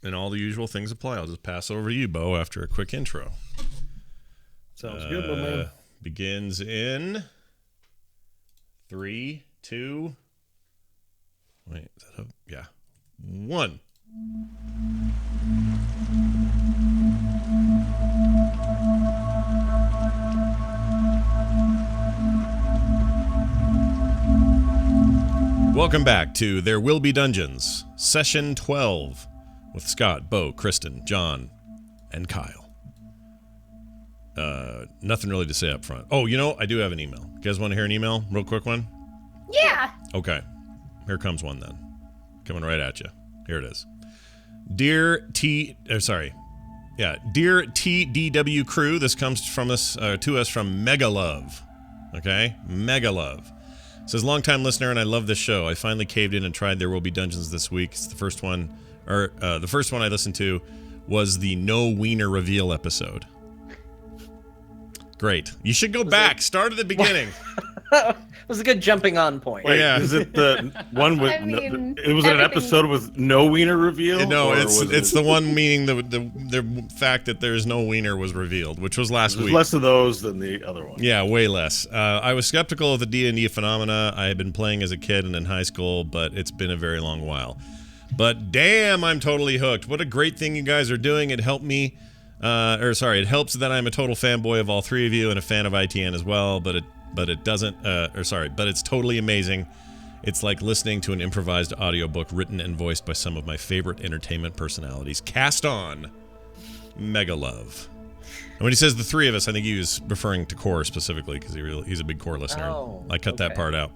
and all the usual things apply. I'll just pass over to you, Bo, after a quick intro. Sounds good, my man. Begins in 3, 2. Wait, is that up? Yeah. 1. Welcome back to There Will Be Dungeons, Session 12, with Scott, Bo, Kristen, John, and Kyle. Nothing really to say up front. Oh, I do have an email. You guys want to hear an email? Real quick one? Yeah. Okay. Here comes one then. Coming right at you. Here it is. Dear TDW crew, this comes from us to us from Megalove. Okay? Megalove. Says, longtime listener, and I love this show. I finally caved in and tried There Will Be Dungeons this week. It's the first one, the first one I listened to was the No Wiener Reveal episode. Great. You should go back. Start at the beginning. It was a good jumping on point. Wait, yeah. Is it the one with? It was an episode with no wiener reveal. No, it's the one meaning the fact that there's no wiener was revealed, which was last week. Less of those than the other one. Yeah, way less. I was skeptical of the D&D phenomena. I had been playing as a kid and in high school, but it's been a very long while. But damn, I'm totally hooked. What a great thing you guys are doing. It helped me. It helps that I'm a total fanboy of all three of you and a fan of ITN as well, but it's totally amazing. It's like listening to an improvised audiobook written and voiced by some of my favorite entertainment personalities. Cast on, Megalove. And when he says the three of us, I think he was referring to Core specifically because he's a big Core listener. Oh, I cut that part out.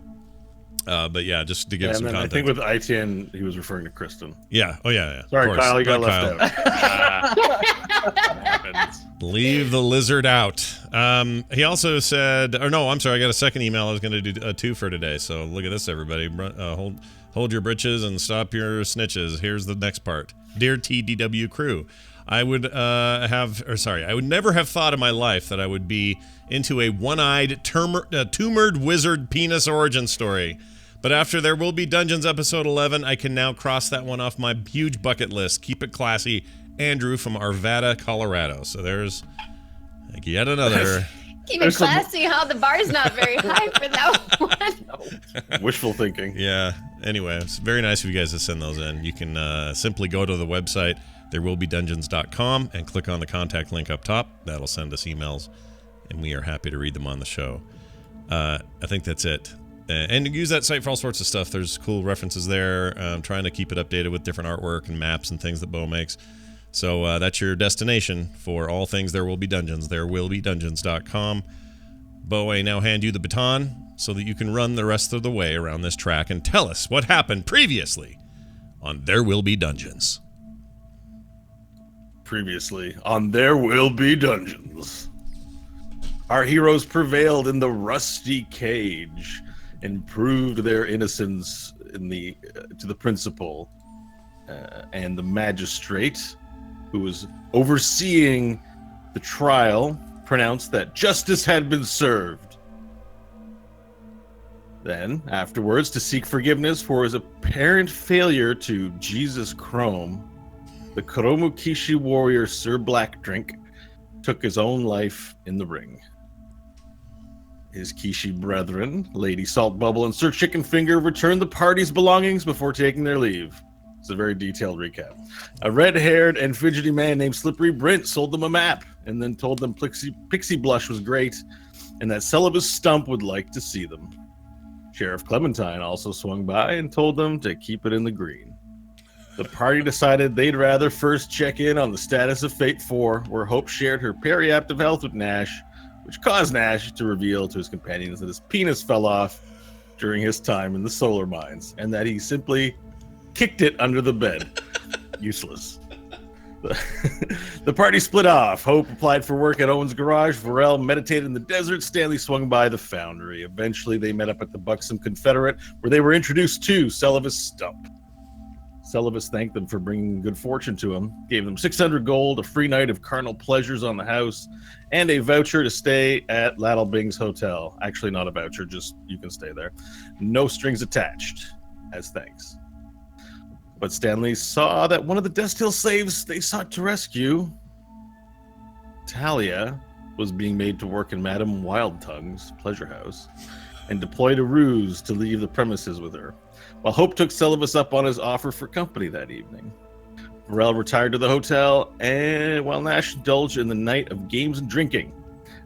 But yeah, just to give some context. I think with ITN, he was referring to Kristen. Yeah. Oh, yeah. Sorry, Kyle, you got left out. Leave the lizard out. He also said, I got a second email. I was going to do a 2 for today. So look at this, everybody. Hold your britches and stop your snitches. Here's the next part. Dear TDW crew, I would never have thought in my life that I would be into a one-eyed, tumored wizard penis origin story. But after There Will Be Dungeons episode 11, I can now cross that one off my huge bucket list. Keep it classy. Andrew from Arvada, Colorado. So there's yet another. Keep it classy, huh? The bar's not very high for that one. Wishful thinking. Yeah. Anyway, it's very nice of you guys to send those in. You can simply go to the website, therewillbedungeons.com, and click on the contact link up top. That'll send us emails, and we are happy to read them on the show. I think that's it. And use that site for all sorts of stuff. There's cool references there. I'm trying to keep it updated with different artwork and maps and things that Bo makes. So that's your destination for all things There Will Be Dungeons. Therewillbedungeons.com. Bo, I now hand you the baton so that you can run the rest of the way around this track and tell us what happened previously on There Will Be Dungeons. Previously on There Will Be Dungeons. Our heroes prevailed in the rusty cage and proved their innocence to the principal and the magistrate who was overseeing the trial pronounced that justice had been served. Then, afterwards, to seek forgiveness for his apparent failure to Jesus Chrome, the Kuromukishi warrior Sir Blackdrink took his own life in the ring. His Kishi brethren, Lady Saltbubble and Sir Chicken Finger, returned the party's belongings before taking their leave. It's a very detailed recap. A red-haired and fidgety man named Slippery Brent sold them a map and then told them Pixie Blush was great and that Celibus Stump would like to see them. Sheriff Clementine also swung by and told them to keep it in the green. The party decided they'd rather first check in on the status of Fate 4, where Hope shared her periaptive health with Nash, which caused Nash to reveal to his companions that his penis fell off during his time in the solar mines, and that he simply kicked it under the bed. Useless. The party split off. Hope applied for work at Owen's garage. Varel meditated in the desert. Stanley swung by the foundry. Eventually, they met up at the Buxom Confederate, where they were introduced to Celibus Stump. Celibus thanked them for bringing good fortune to him, gave them 600 gold, a free night of carnal pleasures on the house, and a voucher to stay at Laddle Bing's hotel. Actually, not a voucher, just you can stay there. No strings attached, as thanks. But Stanley saw that one of the Destil slaves they sought to rescue, Talia, was being made to work in Madame Wildtongue's pleasure house and deployed a ruse to leave the premises with her, while Hope took Celovus up on his offer for company that evening. Varel retired to the hotel, and while Nash indulged in the night of games and drinking.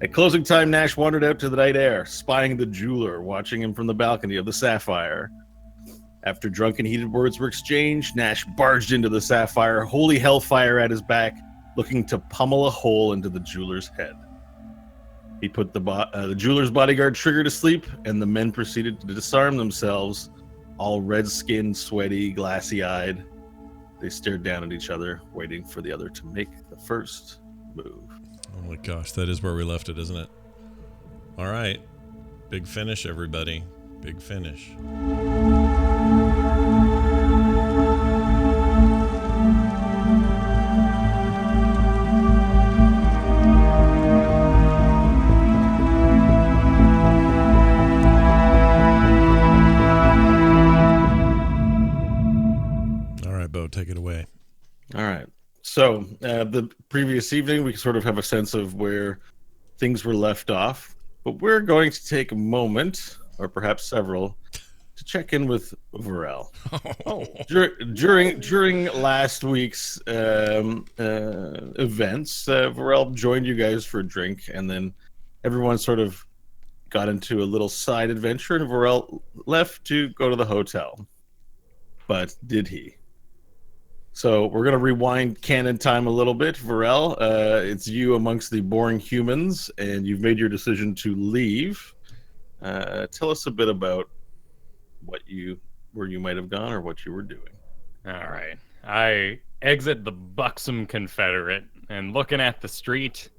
At closing time, Nash wandered out to the night air, spying the jeweler, watching him from the balcony of the Sapphire. After drunken heated words were exchanged, Nash barged into the Sapphire, holy hellfire at his back, looking to pummel a hole into the jeweler's head. He put the jeweler's bodyguard Trigger to sleep, and the men proceeded to disarm themselves, all red-skinned, sweaty, glassy-eyed. They stared down at each other, waiting for the other to make the first move. Oh my gosh, that is where we left it, isn't it? All right. Big finish, everybody. Big finish. All right, Bo, take it away. All right. So the previous evening, we sort of have a sense of where things were left off, but we're going to take a moment, or perhaps several, to check in with Varel. During last week's events, Varel joined you guys for a drink, and then everyone sort of got into a little side adventure, and Varel left to go to the hotel. But did he? So we're going to rewind canon time a little bit. Varel, it's you amongst the boring humans, and you've made your decision to leave. Tell us a bit about where you might have gone or what you were doing. All right. I exit the buxom Confederate and looking at the street.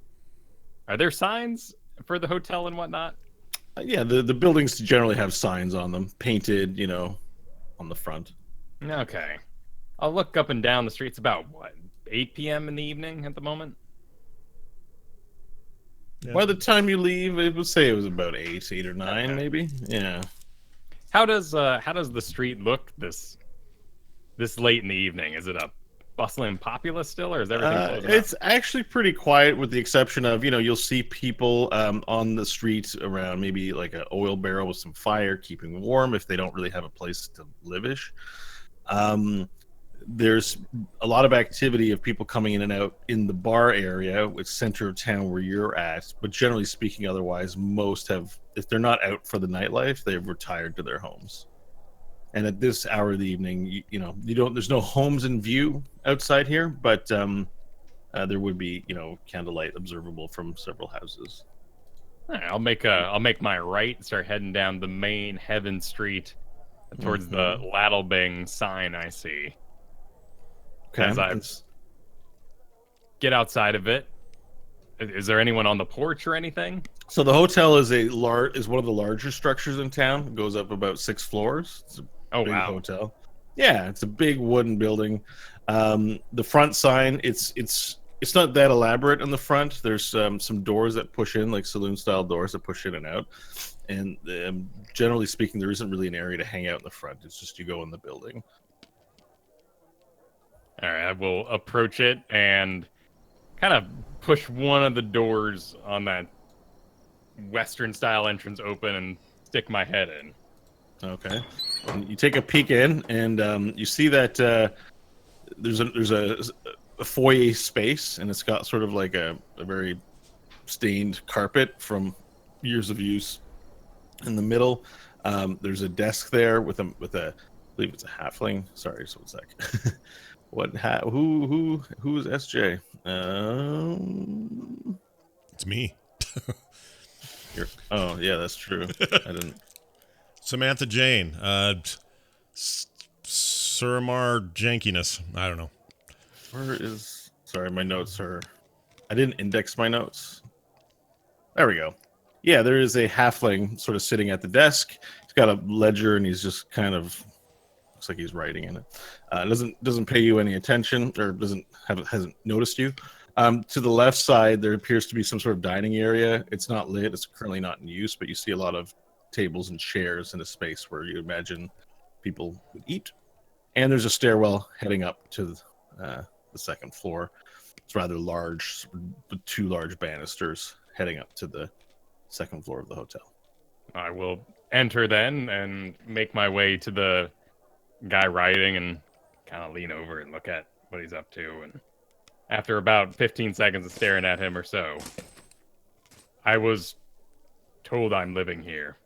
Are there signs for the hotel and whatnot? Yeah, the buildings generally have signs on them, painted, on the front. Okay. I'll look up and down the streets about, 8 p.m. in the evening at the moment? Yeah. By the time you leave, I would say it was about 8 or 9, okay. Maybe. Yeah. How does the street look this late in the evening? Is it a bustling populace still, or is everything closed? It's actually pretty quiet, with the exception of you'll see people on the streets around maybe like an oil barrel with some fire, keeping warm if they don't really have a place to live-ish. There's a lot of activity of people coming in and out in the bar area, with center of town where you're at. But generally speaking, otherwise, most have, if they're not out for the nightlife, they've retired to their homes. And at this hour of the evening, there's no homes in view outside here, but there would be, candlelight observable from several houses. All right, I'll make my right and start heading down the main Heaven Street towards the Lattlebing sign I see. Okay. As I get outside of it, is there anyone on the porch or anything? So the hotel is one of the larger structures in town. It goes up about 6 floors. It's a big hotel. Yeah, it's a big wooden building. The front sign, it's not that elaborate on the front. There's some doors that push in, like saloon-style doors that push in and out. And generally speaking, there isn't really an area to hang out in the front. It's just you go in the building. All right, I will approach it and kind of push one of the doors on that Western-style entrance open and stick my head in. Okay. And you take a peek in, and you see that there's a foyer space, and it's got sort of like a very stained carpet from years of use. In the middle, there's a desk there with a I believe it's a halfling. Sorry, just 1 sec. Who's SJ? It's me. Oh yeah, that's true. I didn't. Samantha Jane. Suramar Jankiness. I don't know. Sorry, my notes are. I didn't index my notes. There we go. Yeah, there is a halfling sort of sitting at the desk. He's got a ledger, and he's just kind of looks like he's writing in it. Doesn't pay you any attention, or hasn't noticed you. To the left side, there appears to be some sort of dining area. It's not lit. It's currently not in use, but you see a lot of tables and chairs in a space where you imagine people would eat. And there's a stairwell heading up to the second floor. It's rather large, with 2 large banisters heading up to the second floor of the hotel. I will enter then and make my way to the guy riding and kind of lean over and look at what he's up to. And after about 15 seconds of staring at him or so, I was told I'm living here.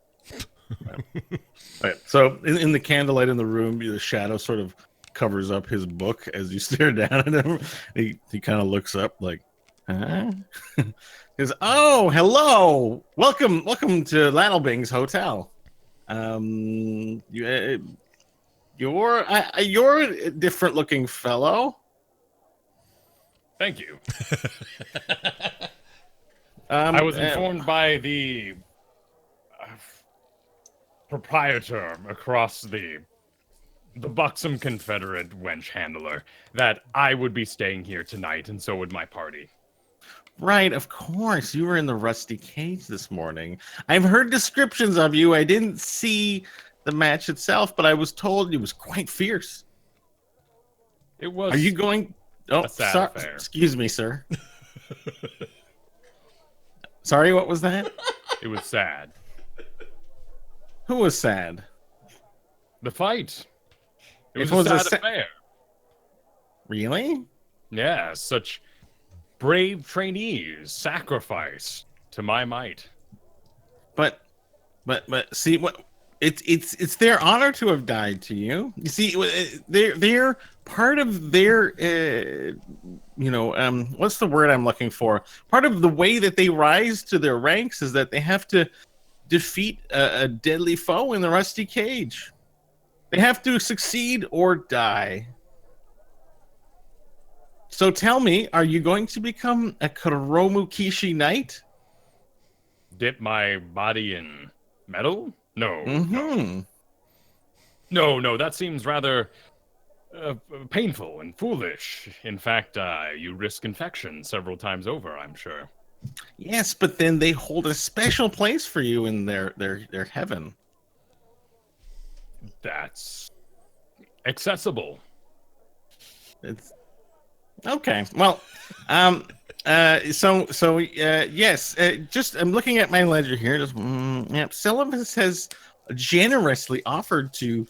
Right. So in the candlelight in the room, the shadow sort of covers up his book as you stare down at him. He kind of looks up like, huh? He goes, oh, hello. Welcome to Lattlebing's Hotel. You're a different looking fellow. Thank you. I I was informed by the proprietor across the buxom Confederate wench handler that I would be staying here tonight, and so would my party. Right, of course. You were in the Rusty Cage this morning. I've heard descriptions of you. I didn't see the match itself, but I was told it was quite fierce. It was. Are you going? Oh, a sad sorry. affair. Excuse me, sir. Sorry, what was that? It was sad. Who was sad? The fight. It It was was a a sad sa- affair. Really? Yeah, such brave trainees sacrificed to my might. But see what it's their honor to have died to you. You see, they're part of their what's the word I'm looking for? Part of the way that they rise to their ranks is that they have to defeat a deadly foe in the Rusty Cage. They have to succeed or die. So tell me, are you going to become a Kuromu Kishi Knight? Dip my body in metal? No. Mm-hmm. No, that seems rather painful and foolish. In fact, you risk infection several times over, I'm sure. Yes, but then they hold a special place for you in their heaven. That's accessible. It's okay. Well, yes. Just I'm looking at my ledger here. Syllabus has generously offered to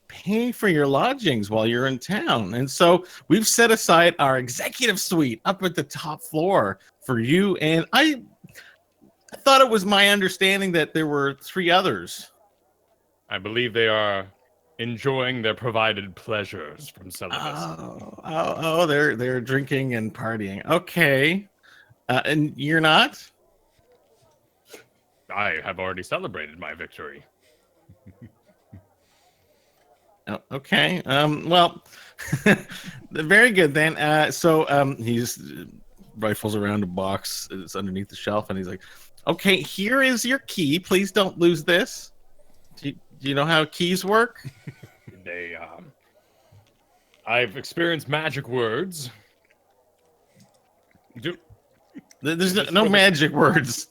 pay for your lodgings while you're in town, and so we've set aside our executive suite up at the top floor for you. And I thought it was my understanding that there were 3 others. I believe they are enjoying their provided pleasures from celibacy. They're drinking and partying. Okay, and you're not. I have already celebrated my victory. Oh, okay. Well, very good then. So he's rifles around a box that's underneath the shelf, and he's like, "Okay, here is your key. Please don't lose this. Do you know how keys work?" I've experienced magic words. There's no magic words.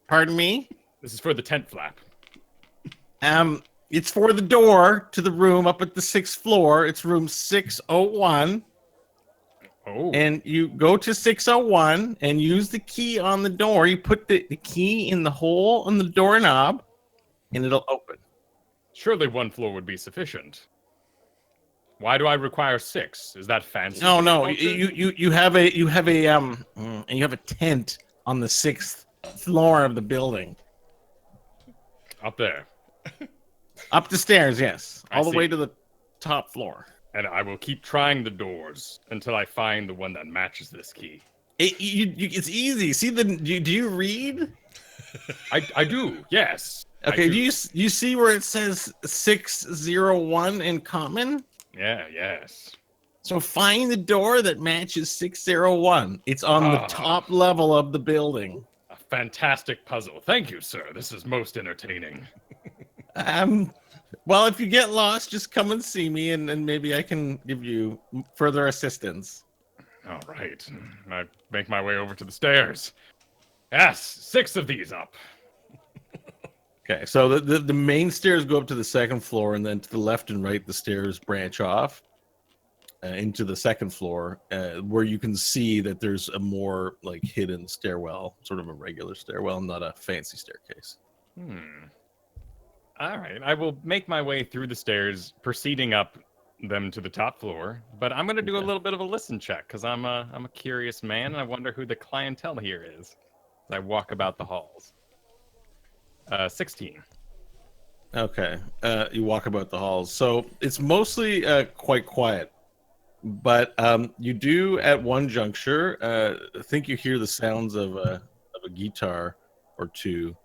Pardon me? This is for the tent flap. It's for the door to the room up at the 6th floor. It's room 601. Oh. And you go to 601 and use the key on the door. You put the key in the hole on the doorknob, and it'll open. Surely 1 floor would be sufficient. Why do I require 6? Is that fancy? No. You have a tent on the 6th floor of the building. Up there. Up the stairs, yes. I All the see. way to the top floor. And I will keep trying the doors until I find the one that matches this key. It's easy. See do you read? I do, yes. I Okay, do. you see where it says 601 in common? Yeah, yes. So find the door that matches 601. It's on the top level of the building. A fantastic puzzle. Thank you, sir. This is most entertaining. Well, if you get lost, just come and see me, and maybe I can give you further assistance. All right. I make my way over to the stairs. Yes, 6 of these up. Okay, so the main stairs go up to the second floor, and then to the left and right, the stairs branch off into the second floor, where you can see that there's a more like hidden stairwell, sort of a regular stairwell, not a fancy staircase. All right, I will make my way through the stairs, proceeding up them to the top floor. But I'm going to do a little bit of a listen check because I'm a curious man, and I wonder who the clientele here is as I walk about the halls. 16. Okay, you walk about the halls, so it's mostly quite quiet. But you do at one juncture think you hear the sounds of a guitar or two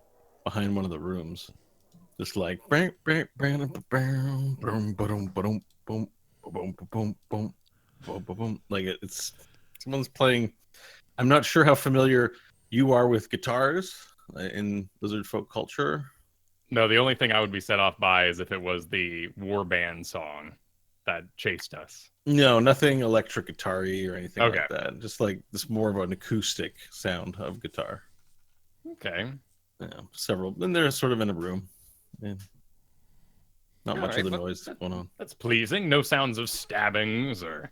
behind one of the rooms, just like like it's someone's playing. I'm not sure how familiar you are with guitars in lizard folk culture. No, the only thing I would be set off by is if it was the war band song that chased us. No, nothing electric guitar-y or anything Okay. like that. Just like this more of an acoustic sound of guitar. Okay. Yeah, several. And they're sort of in a room. Yeah. Not All much right, of the well, noise going on. That's pleasing. No sounds of stabbings or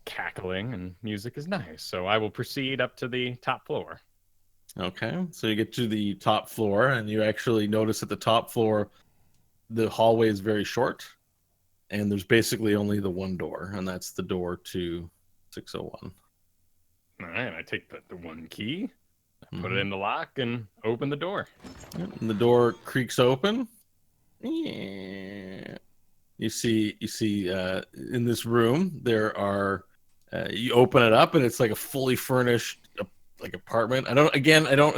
cackling, and music is nice. So I will proceed up to the top floor. Okay, so you get to the top floor, and you actually notice at the top floor, the hallway is very short, and there's basically only the one door, and that's the door to 601. All right, I take the one key, put Mhm. it in the lock, and open the door. Yep, and the door creaks open. Yeah. You see in this room there are you open it up and it's like a fully furnished like apartment. I don't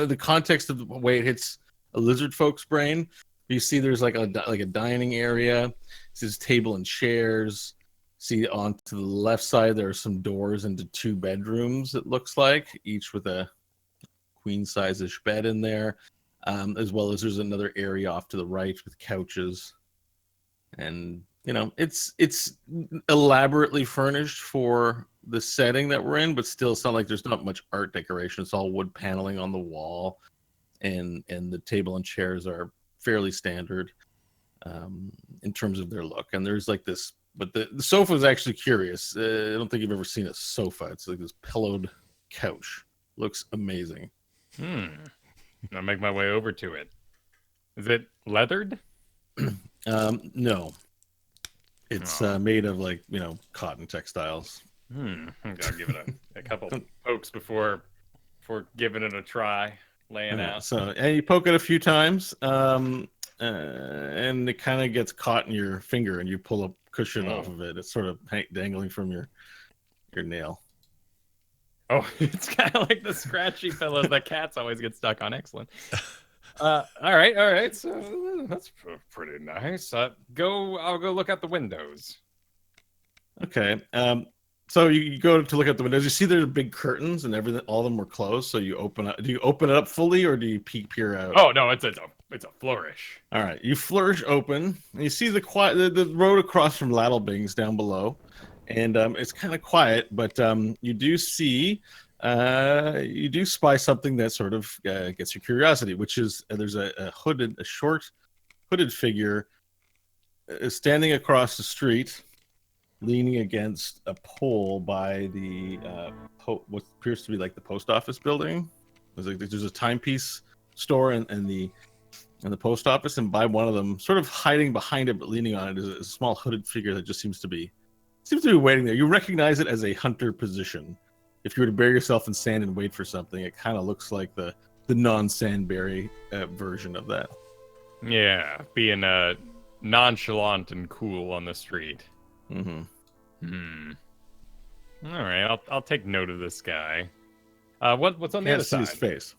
the context of the way it hits a lizard folk's brain. You see there's like a dining area. There's table and chairs. See on to the left side there are some doors into two bedrooms, it looks like, each with a queen size-ish bed in there. As well as there's another area off to the right with couches, and it's elaborately furnished for the setting that we're in, but still it's not like there's not much art decoration. It's all wood paneling on the wall, and the table and chairs are fairly standard in terms of their look. And there's like this, but the sofa is actually curious. I don't think you've ever seen a sofa. It's like this pillowed couch. Looks amazing. I'll make my way over to it. Is it leathered? No, it's made of like cotton textiles. I'll give it a couple pokes before giving it a try, laying out. So, and you poke it a few times, and it kind of gets caught in your finger, and you pull a cushion off of it. It's sort of dangling from your nail. Oh, it's kind of like the scratchy pillows that cats always get stuck on. Excellent. All right. So that's pretty nice. I'll go look out the windows. Okay. So you go to look at the windows. You see there are big curtains, and everything. All of them were closed. So you open up. Do you open it up fully, or do you peer out? Oh no, it's a flourish. All right. You flourish open, and you see the road across from Lattlebings down below. And it's kind of quiet, but you do see, you do spy something that sort of gets your curiosity, which is there's a short hooded figure standing across the street, leaning against a pole by the what appears to be like the post office building. There's a timepiece store and the post office, and by one of them, sort of hiding behind it but leaning on it, is a small hooded figure that just seems to be waiting there. You recognize it as a hunter position. If you were to bury yourself in sand and wait for something, it kind of looks like the non-sandberry version of that. Yeah, being nonchalant and cool on the street. Mm-hmm. All right, I'll take note of this guy. What's on the other Can't see side? his face.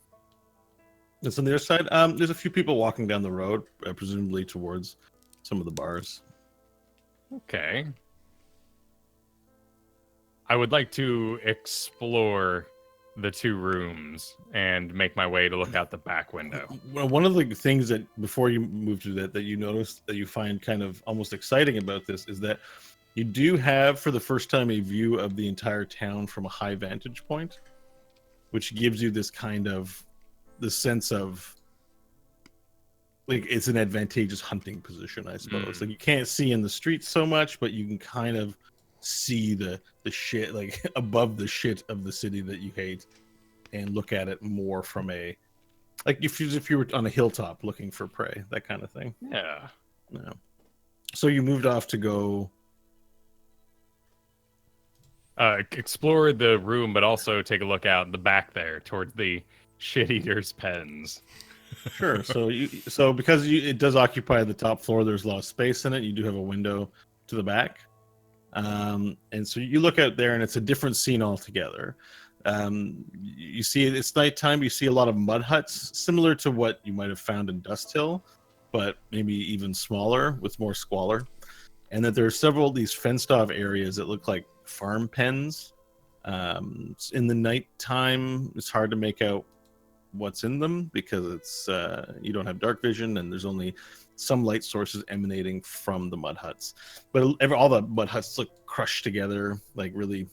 It's on the other side. There's a few people walking down the road, presumably towards some of the bars. Okay. I would like to explore the two rooms and make my way to look out the back window. Well, one of the things that before you move to that you notice that you find kind of almost exciting about this is that you do have for the first time a view of the entire town from a high vantage point, which gives you this kind of the sense of like it's an advantageous hunting position, I suppose. Mm. Like you can't see in the streets so much, but you can kind of see the shit like above the shit of the city that you hate, and look at it more from a like if you were on a hilltop looking for prey, that kind of thing. Yeah. Yeah. So you moved off to go. Explore the room, but also take a look out in the back there towards the shit eaters' pens. Sure. So because it does occupy the top floor, there's a lot of space in it. You do have a window to the back, and so you look out there, and it's a different scene altogether. You see, it's nighttime. You see a lot of mud huts, similar to what you might have found in Dust Hill, but maybe even smaller with more squalor. And that there are several of these fenced-off areas that look like farm pens. In the nighttime, it's hard to make out what's in them because it's you don't have dark vision, and there's only some light sources emanating from the mud huts. But all the mud huts look crushed together, like really,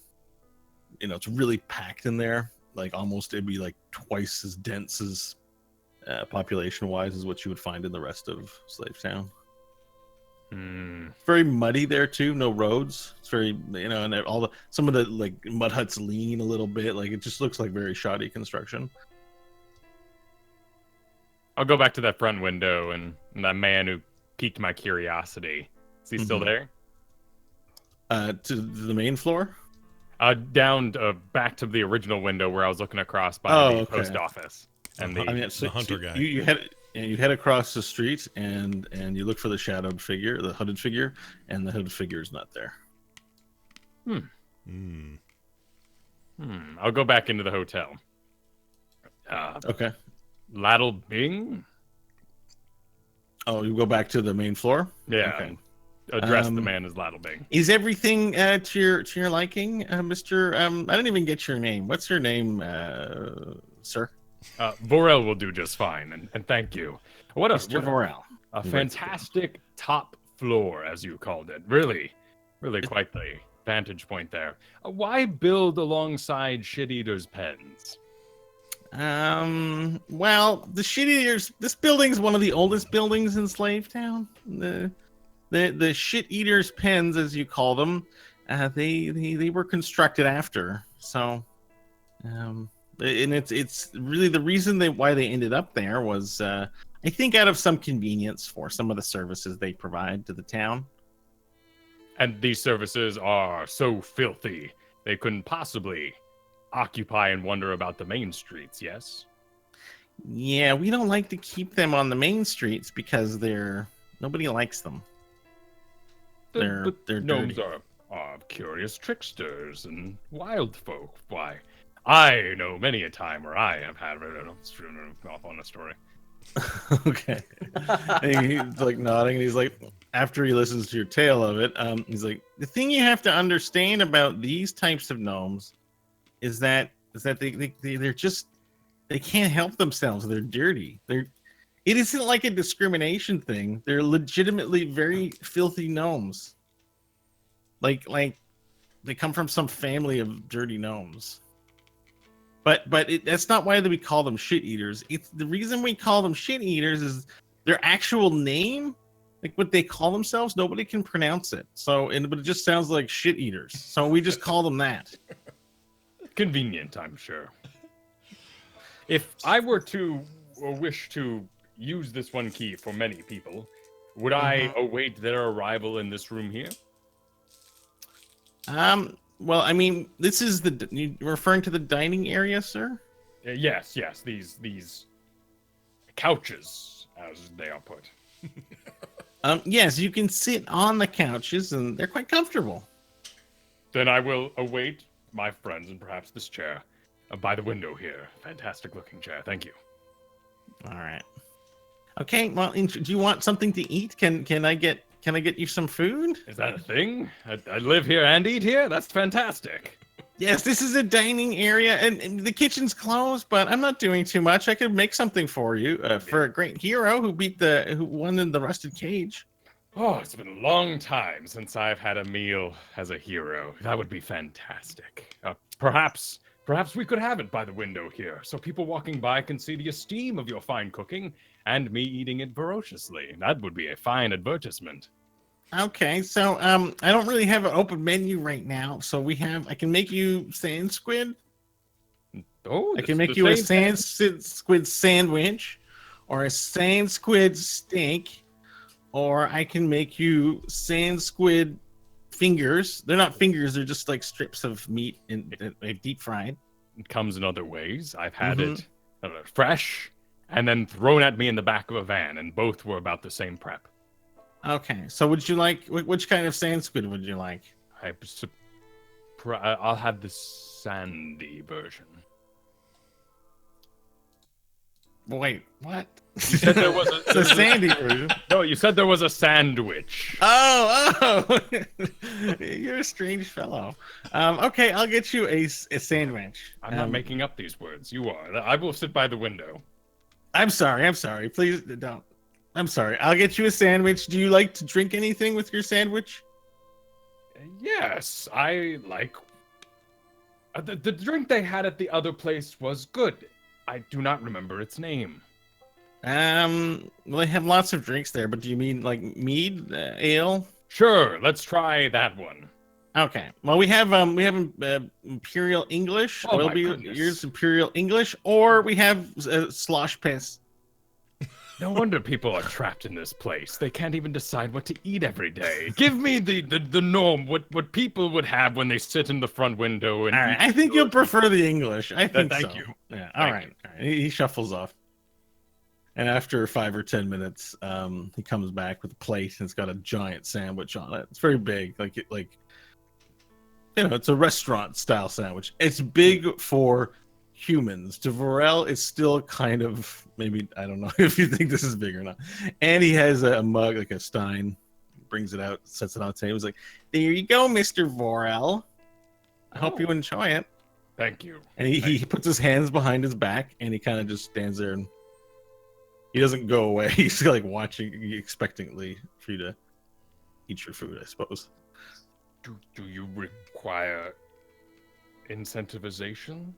it's really packed in there. Like almost it'd be like twice as dense as population-wise as what you would find in the rest of Slave Town. Very muddy there too. No roads. It's very and some of the like mud huts lean a little bit. Like it just looks like very shoddy construction. I'll go back to that front window and that man who piqued my curiosity. Is he still there? To the main floor? Down back to the original window where I was looking across by the post office. And the hunter guy. You head across the street and you look for the shadowed figure, the hooded figure, and the hooded figure is not there. I'll go back into the hotel. Okay. Laddle Bing? Oh, you go back to the main floor? Yeah. Okay. Address the man as Laddle Bing. Is everything to your liking, Mr. I didn't even get your name. What's your name, sir? Vorel will do just fine, and thank you. Mr. Vorel. A fantastic top floor, as you called it. Really, really quite the vantage point there. Why build alongside Shit Eater's pens? Well, the Shit Eaters. This building's one of the oldest buildings in Slave Town. The Shit Eaters pens, as you call them, they were constructed after. So, and it's really the reason why they ended up there was I think out of some convenience for some of the services they provide to the town. And these services are so filthy they couldn't possibly occupy and wonder about the main streets, yes? Yeah, we don't like to keep them on the main streets because nobody likes them. They're gnomes dirty. are curious tricksters and wild folk. Why, I know many a time where I have had off on a story. Okay. And he's like nodding, and he's like, after he listens to your tale of it, he's like, the thing you have to understand about these types of gnomes is that they're just, they can't help themselves. They're dirty. It isn't like a discrimination thing. They're legitimately very filthy gnomes. Like they come from some family of dirty gnomes. But that's not why we call them shit eaters. It's the reason we call them shit eaters is their actual name, like what they call themselves. Nobody can pronounce it. But it just sounds like shit eaters. So we just call them that. Convenient, I'm sure. If I were to wish to use this one key for many people, would I await their arrival in this room here? Well, I mean, this is you're referring to the dining area, sir? Yes, these couches, as they are put. Yes, you can sit on the couches, and they're quite comfortable. Then I will await my friends and perhaps this chair by the window here. Fantastic looking chair. Thank you. All right. Okay. Well, do you want something to eat? Can I get you some food? Is that a thing? I live here and eat here? That's fantastic. Yes, this is a dining area, and the kitchen's closed, but I'm not doing too much. I could make something for you for a great hero who won in the Rusted Cage. Oh, it's been a long time since I've had a meal as a hero. That would be fantastic. Perhaps Perhaps we could have it by the window here, so people walking by can see the esteem of your fine cooking and me eating it voraciously. That would be a fine advertisement. Okay, so I don't really have an open menu right now. So I can make you sand squid. Oh, I can make you a sand squid sandwich, or a sand squid steak, or I can make you sand squid fingers. They're not fingers; they're just like strips of meat and deep fried. It comes in other ways. I've had it fresh and then thrown at me in the back of a van, and both were about the same prep. Okay, so would you like which kind of sand squid would you like? I'll have the sandy version. Wait, what? You said there was It's a sandy version. No, you said there was a sandwich. Oh, you're a strange fellow. Okay, I'll get you a sandwich. I'm not making up these words. You are. I will sit by the window. I'm sorry. Please don't. I'm sorry. I'll get you a sandwich. Do you like to drink anything with your sandwich? Yes, I like. The drink they had at the other place was good. I do not remember its name. Well, they have lots of drinks there, but do you mean like mead, ale? Sure, let's try that one. Okay. Well, we have Imperial English. Oh, Will my be goodness. yours Imperial English, or we have slosh piss. No wonder people are trapped in this place. They can't even decide what to eat every day. Give me the norm, what people would have when they sit in the front window. And All right. I think you'll prefer the English. I think Thank so. you. Yeah. All right. He shuffles off. And after 5 or 10 minutes, he comes back with a plate and it's got a giant sandwich on it. It's very big, it's a restaurant style sandwich. It's big for humans. To Vorel, it's still kind of maybe, I don't know if you think this is big or not. And he has a mug, like a stein, brings it out, sets it on the table. He's like, "There you go, Mr. Vorel. I hope you enjoy it." Thank you. And he puts his hands behind his back and he kind of just stands there and he doesn't go away. He's like watching expectantly for you to eat your food, I suppose. Do you require incentivization?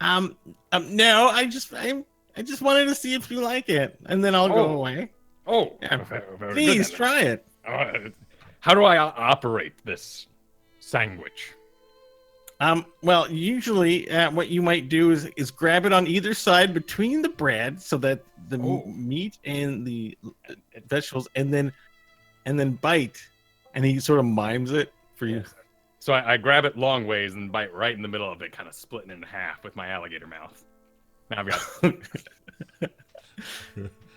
No, I just wanted to see if you like it, and then I'll go away. Oh, Yeah. very Please good. try it. How do I operate this sandwich? Well, usually what you might do is grab it on either side between the bread, so that the meat and the vegetables, and then bite, and he sort of mimes it for you. So I grab it long ways and bite right in the middle of it, kind of splitting it in half with my alligator mouth. Now I've got.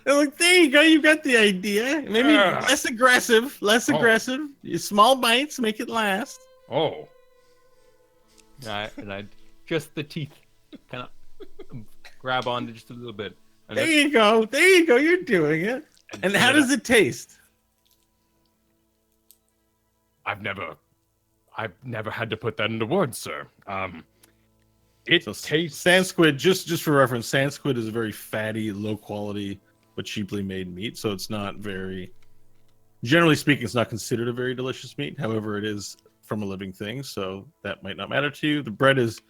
They're like, there you go, you got the idea. Maybe less aggressive. Small bites, make it last. Oh. And I just the teeth kind of grab on to just a little bit. And There you go, you're doing it. And how does it taste? I've never had to put that into words, sir. It tastes. Sand squid, just for reference, sand squid is a very fatty, low quality, but cheaply made meat. So it's not very, generally speaking, it's not considered a very delicious meat. However, it is from a living thing, so that might not matter to you. The bread is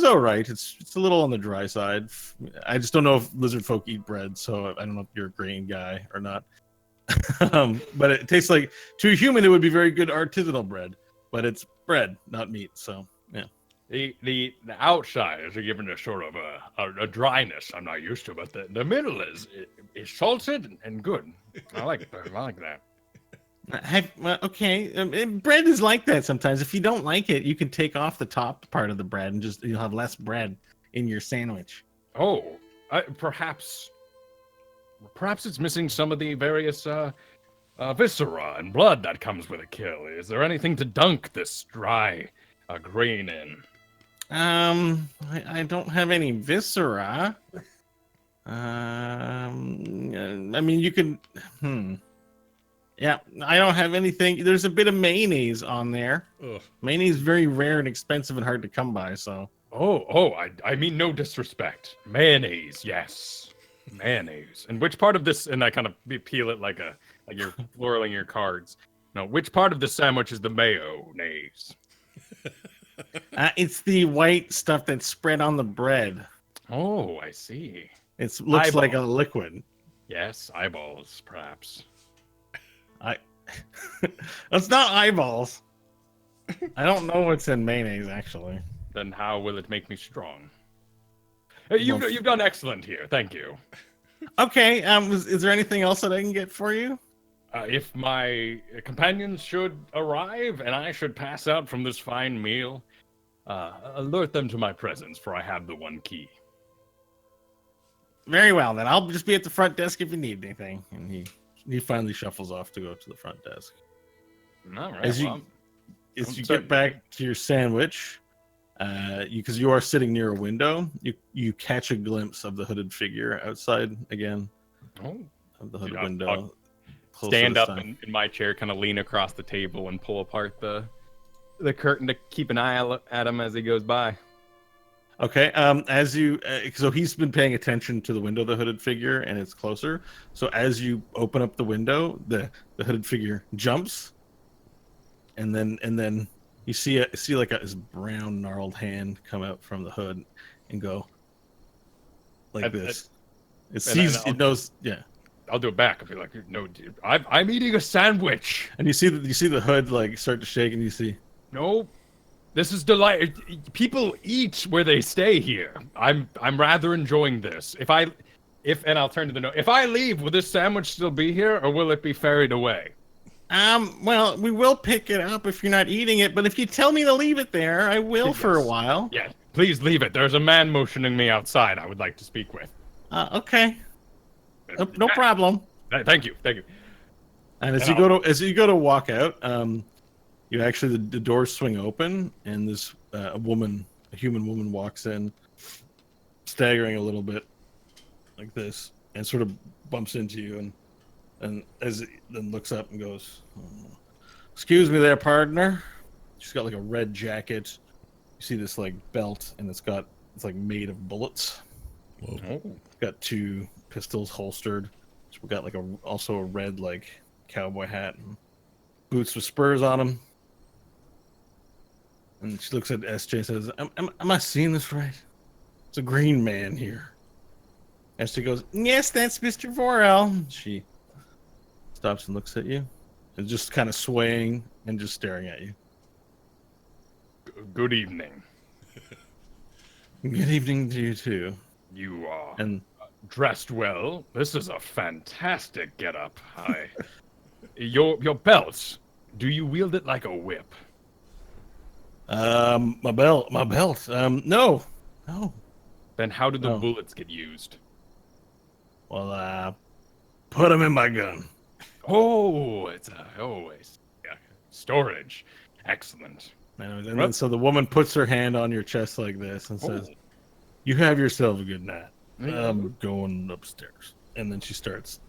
all right. It's a little on the dry side. I just don't know if lizard folk eat bread, so I don't know if you're a grain guy or not. But it tastes like, to a human, it would be very good artisanal bread, but it's bread, not meat. So yeah. The outsiders are given a sort of a dryness I'm not used to, but the middle is salted and good. I like that. Okay, bread is like that sometimes. If you don't like it, you can take off the top part of the bread and you'll have less bread in your sandwich. Oh, perhaps it's missing some of the various viscera and blood that comes with a kill. Is there anything to dunk this dry grain in? I don't have any viscera. I mean, you can. Yeah, I don't have anything. There's a bit of mayonnaise on there. Ugh. Mayonnaise is very rare and expensive and hard to come by. So. I mean no disrespect. Mayonnaise, yes. Mayonnaise. And which part of this? And I kind of peel it like you're twirling your cards. No, which part of the sandwich is the mayonnaise? It's the white stuff that's spread on the bread. Oh, I see. It looks like a Eyeball. liquid. Yes, eyeballs, perhaps. It's not eyeballs. I don't know what's in mayonnaise, actually. Then how will it make me strong? You've done excellent here. Thank you. Okay. Is there anything else that I can get for you? If my companions should arrive and I should pass out from this fine meal, alert them to my presence, for I have the one key. Very well, then. I'll just be at the front desk if you need anything. And he finally shuffles off to go to the front desk. All right. As you well, As you sorry. get back to your sandwich, because you are sitting near a window, you catch a glimpse of the hooded figure outside again oh, of the hooded I'll window. closer stand this up time. in my chair, kind of lean across the table and pull apart the curtain to keep an eye at him as he goes by. Okay. As you, so he's been paying attention to the window, the hooded figure, and it's closer. So as you open up the window, the hooded figure jumps, and then you see like his brown gnarled hand come out from the hood and go like And- this. It and sees, I'll- it knows, yeah. I'll do it back. I'll be like, no, dude, I'm eating a sandwich. And you see the hood like start to shake, and you see. No, this is delight. People eat where they stay here. I'm rather enjoying this. And I'll turn to the note. If I leave, will this sandwich still be here, or will it be ferried away? Well, we will pick it up if you're not eating it, but if you tell me to leave it there, I will for a Yes. while. Yeah, please leave it. There's a man motioning me outside. I would like to speak with. Okay. No problem. Thank you. And as And you go to walk out, you actually the doors swing open, and this a human woman walks in, staggering a little bit, like this, and sort of bumps into you, and then looks up and goes, "Excuse me, there, partner." She's got like a red jacket. You see this like belt, and it's like made of bullets. Oh, Got two pistols holstered. We got like also a red like cowboy hat and boots with spurs on them. And she looks at SJ and says, "Am I seeing this right? It's a green man here." SJ goes, "Yes, that's Mr. Vorel." She stops and looks at you, and just kind of swaying and just staring at you. good evening. Good evening to you too. You are And dressed well. This is a fantastic getup. Your belt. Do you wield it like a whip? my belt. No. Then how do the No. bullets get used? Well, put them in my gun. Oh, it's storage. Excellent. And then so the woman puts her hand on your chest like this and says, Oh. "You have yourself a good night. Yeah. I'm going upstairs." And then she starts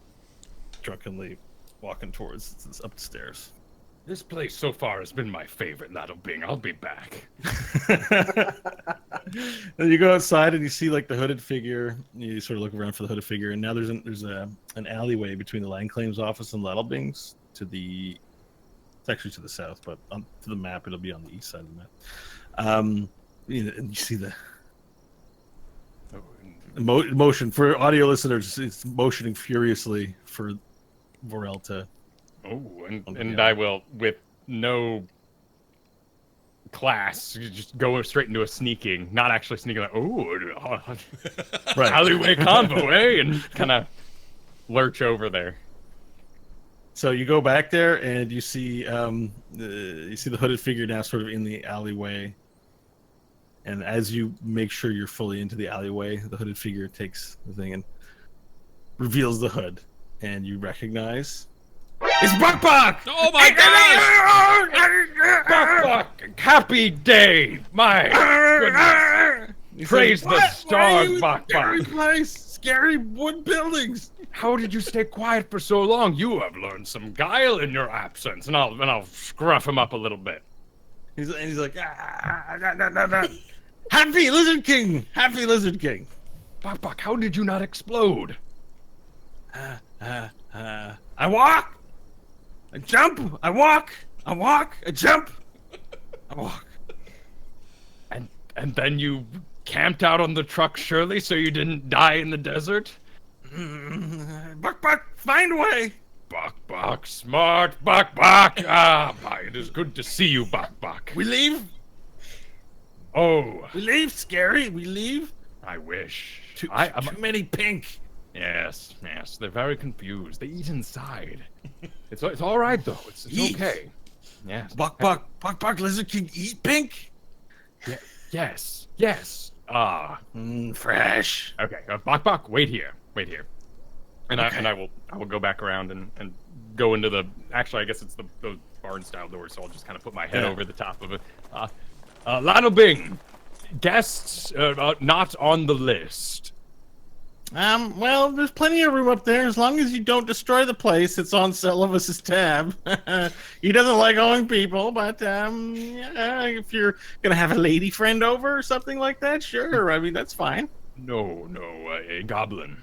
drunkenly walking towards up the stairs. This place so far has been my favorite, Ladle Bing. I'll be back. Then you go outside and you see like the hooded figure. You sort of look around for the hooded figure, and now there's an alleyway between the land claims office and Ladlebing's it's actually to the south, but to the map it'll be on the east side of the map. And you see the motion for audio listeners. It's motioning furiously for Vorel to. Oh, Oh, and yeah. I will, with no class, just go straight into a sneaking, not actually sneaking, like, Right. alleyway convo, eh? And kind of lurch over there. So you go back there and you see the hooded figure now sort of in the alleyway. And as you make sure you're fully into the alleyway, the hooded figure takes the thing and reveals the hood, and you recognize it's Buck! Oh my gosh! Buck! Happy day! My goodness! He's Praise like, the "What? Why are stars, you in Buck! Scary place, scary wood buildings. How did you stay quiet for so long? You have learned some guile in your absence, and I'll scruff him up a little bit. He's like, nah. Happy Lizard King, Happy Lizard King. Buck, how did you not explode? I walk, I jump, I walk, I jump, I walk. And then you camped out on the truck, surely, so you didn't die in the desert? Buck, find a way. Buck, smart, Buck. Ah, it is good to see you, Buck. We leave. Oh, We leave, Scary. We leave. I wish. Too I'm many pink. Yes, they're very confused. They eat inside. It's all right though. It's Eat. okay. Yes. Buck, Lizard King eat pink. Yes. Fresh. Okay. Buck, wait here. And I will go back around and go into the. Actually, I guess it's those barn style doors. So I'll just kind of put my head over the top of it. Lionel Bing, guests not on the list. Well, there's plenty of room up there as long as you don't destroy the place. It's on Celovus's tab. He doesn't like owing people, but yeah, if you're gonna have a lady friend over or something like that, sure. I mean, that's fine. No, a goblin.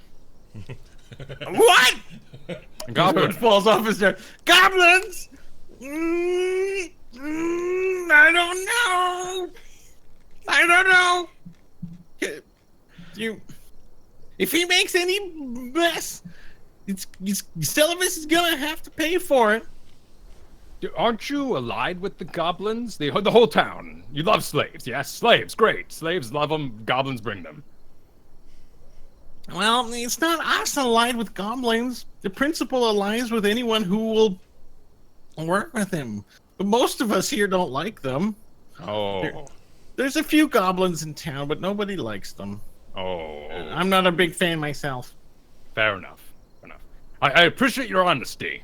What? A goblin. It falls off his chair. Goblins? I don't know. If he makes any mess, Celovus is gonna have to pay for it. Aren't you allied with the goblins? The whole town. You love slaves, yes? Slaves, great. Slaves love them. Goblins bring them. Well, it's not us allied with goblins. The principal allies with anyone who will work with him. But most of us here don't like them. Oh. There's a few goblins in town, but nobody likes them. Oh. I'm not a big fan myself. Fair enough. I appreciate your honesty.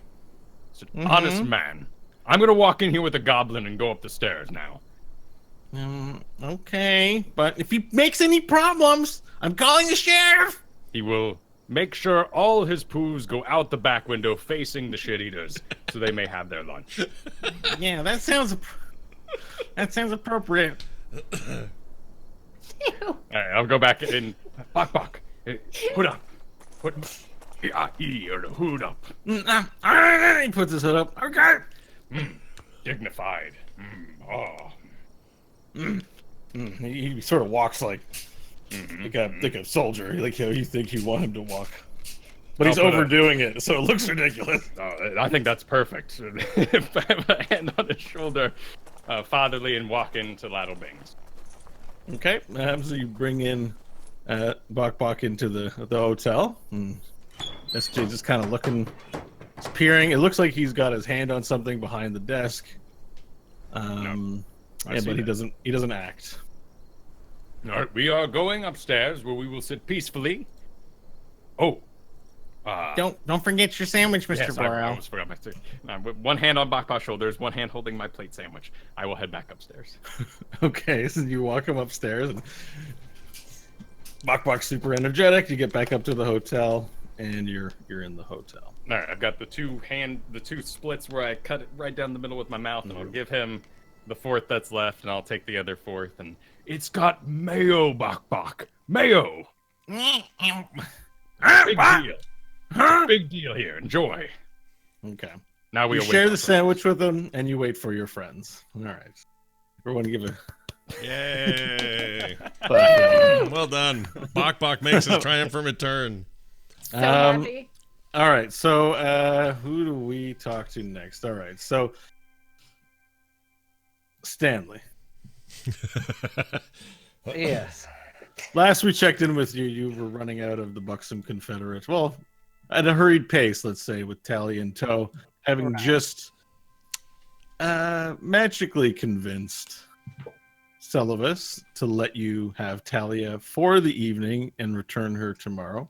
It's an honest man. I'm gonna walk in here with a goblin and go up the stairs now. Okay, but if he makes any problems, I'm calling the sheriff. He will make sure all his poos go out the back window facing the shit eaters so they may have their lunch. Yeah, that sounds appropriate. All right, I'll go back in. Buck. Hood up. Hood up. He puts his hood up. Okay. Dignified. He sort of walks like a soldier, like how you think you want him to walk. But he's overdoing it, so it looks ridiculous. I think that's perfect. If I have a hand on his shoulder, fatherly, and walk into Ladle Bings. Okay, so you bring in Bok into the hotel. SJ just kind of looking, he's peering. It looks like he's got his hand on something behind the desk. But he doesn't act. All right, we are going upstairs where we will sit peacefully. Oh. Don't forget your sandwich, Mr. Yes, I Burrow. almost forgot my with one hand on Bakba's shoulders, one hand holding my plate sandwich. I will head back upstairs. Okay, so you walk him upstairs, and Bakbak's super energetic. You get back up to the hotel, and you're in the hotel. All right, I've got the two splits where I cut it right down the middle with my mouth, and I'll give him the fourth that's left, and I'll take the other fourth, and it's got mayo, Bakbak. Mayo. Big deal. Big deal here. Enjoy. Okay. Now we You share the sandwich with them, and you wait for your friends. All right. Everyone give a... Yay! Well done. Bok makes his triumphant return. So happy. All right, so who do we talk to next? All right, so Stanley. Yes. Last we checked in with you, you were running out of the Buxom Confederate. Well, at a hurried pace, let's say, with Tally in tow, having just magically convinced Celovus to let you have Talia for the evening and return her tomorrow.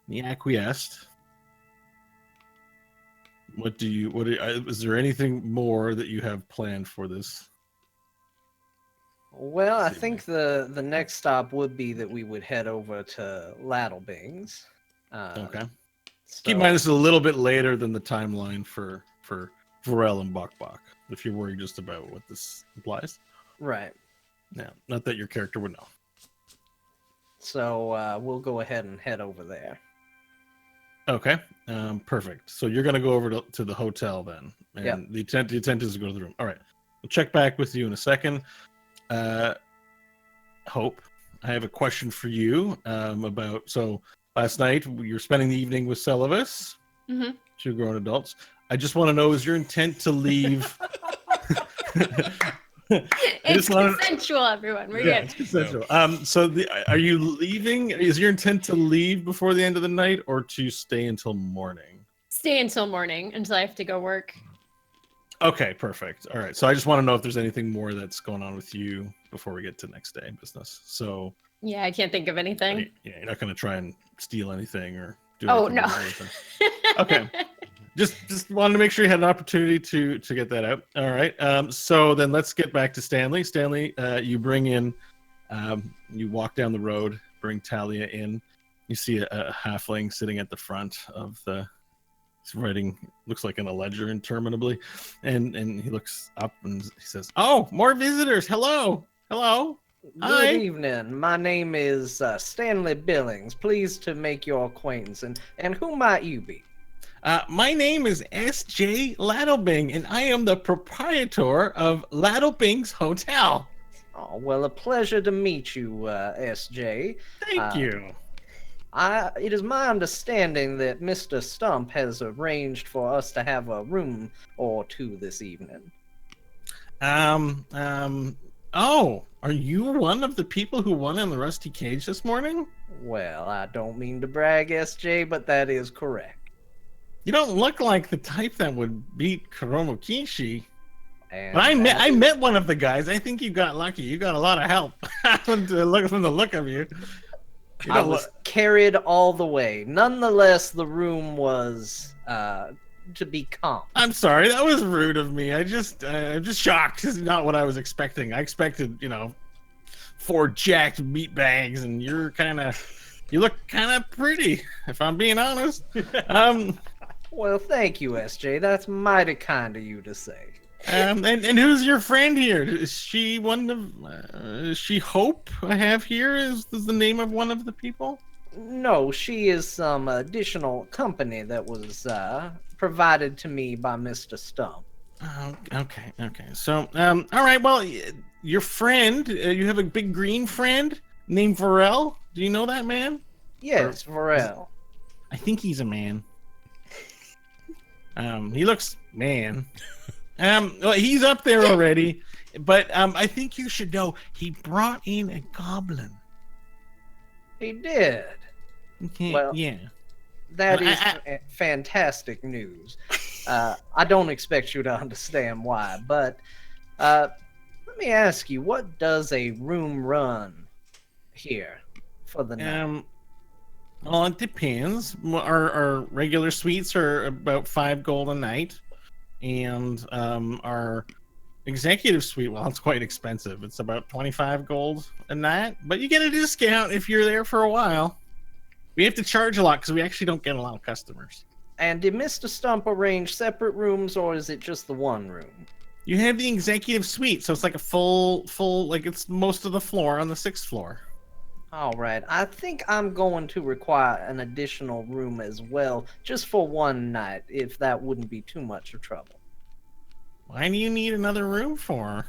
He acquiesced. Is there anything more that you have planned for this? Well, I think the next stop would be that we would head over to Ladlebings. Okay. So, Keep in mind, this is a little bit later than the timeline for Varel and Bok, if you're worried just about what this implies. right. Yeah, not that your character would know. So we'll go ahead and head over there. Okay, perfect. So you're going to go over to the hotel then. And Yep. the intent is to go to the room. All right. We'll check back with you in a second. Hope, I have a question for you about. So last night you're spending the evening with Celovus, Mhm. 2 grown adults. I just want to know: is your intent to leave? It's just wanted- consensual, everyone. We're Yeah, good. it's consensual. Are you leaving? Is your intent to leave before the end of the night, or to stay until morning? Stay until morning until I have to go work. Okay, perfect. All right. So I just want to know if there's anything more that's going on with you before we get to next day business. So Yeah, I can't think of anything. yeah, you're not going to try and steal anything or do Oh, anything no. with anything. Okay. Just wanted to make sure you had an opportunity to get that out. All right. So then let's get back to Stanley. Stanley, you bring in, you walk down the road, bring Talia in. You see a halfling sitting at the front of the. He's writing, looks like in a ledger interminably, and he looks up and he says, "Oh, more visitors! Hello, hello." Hi. Good evening. My name is Stanley Billings. Pleased to make your acquaintance. And who might you be? My name is S.J. Ladlebing, and I am the proprietor of Ladlebing's Hotel. Oh, well, a pleasure to meet you, S.J. Thank you. It is my understanding that Mr. Stump has arranged for us to have a room or two this evening. Oh, are you one of the people who won in the Rusty Cage this morning? Well, I don't mean to brag, S.J., but that is correct. You don't look like the type that would beat Kuromo Kishi. And But I that is- met one of the guys. I think you got lucky. You got a lot of help from the look of you. You I don't was look- carried all the way. Nonetheless, the room was to be comped. I'm sorry, that was rude of me. I'm just shocked. This is not what I was expecting. I expected, 4 jacked meat bags, and you look kind of pretty, if I'm being honest. Well, thank you, SJ. That's mighty kind of you to say. And who's your friend here? Is she one of? Is she Hope? I have here is the name of one of the people. No, she is some additional company that was provided to me by Mr. Stump. Okay. So, all right. Well, your friend, you have a big green friend named Varel. Do you know that man? Yes, Varel. I think he's a man. He looks man. Well, he's up there already, but I think you should know he brought in a goblin. He did. Okay, Well- yeah. That Well, is fantastic news. I don't expect you to understand why, but let me ask you, what does a room run here for the night? Well, it depends. Our regular suites are about 5 gold a night, and our executive suite, well, it's quite expensive. It's about 25 gold a night, but you get a discount if you're there for a while. We have to charge a lot because we actually don't get a lot of customers. And did Mr. Stump arrange separate rooms, or is it just the one room? You have the executive suite, so it's like a full, like it's most of the floor on the 6th floor. All right, I think I'm going to require an additional room as well, just for one night, if that wouldn't be too much of trouble. Why do you need another room for?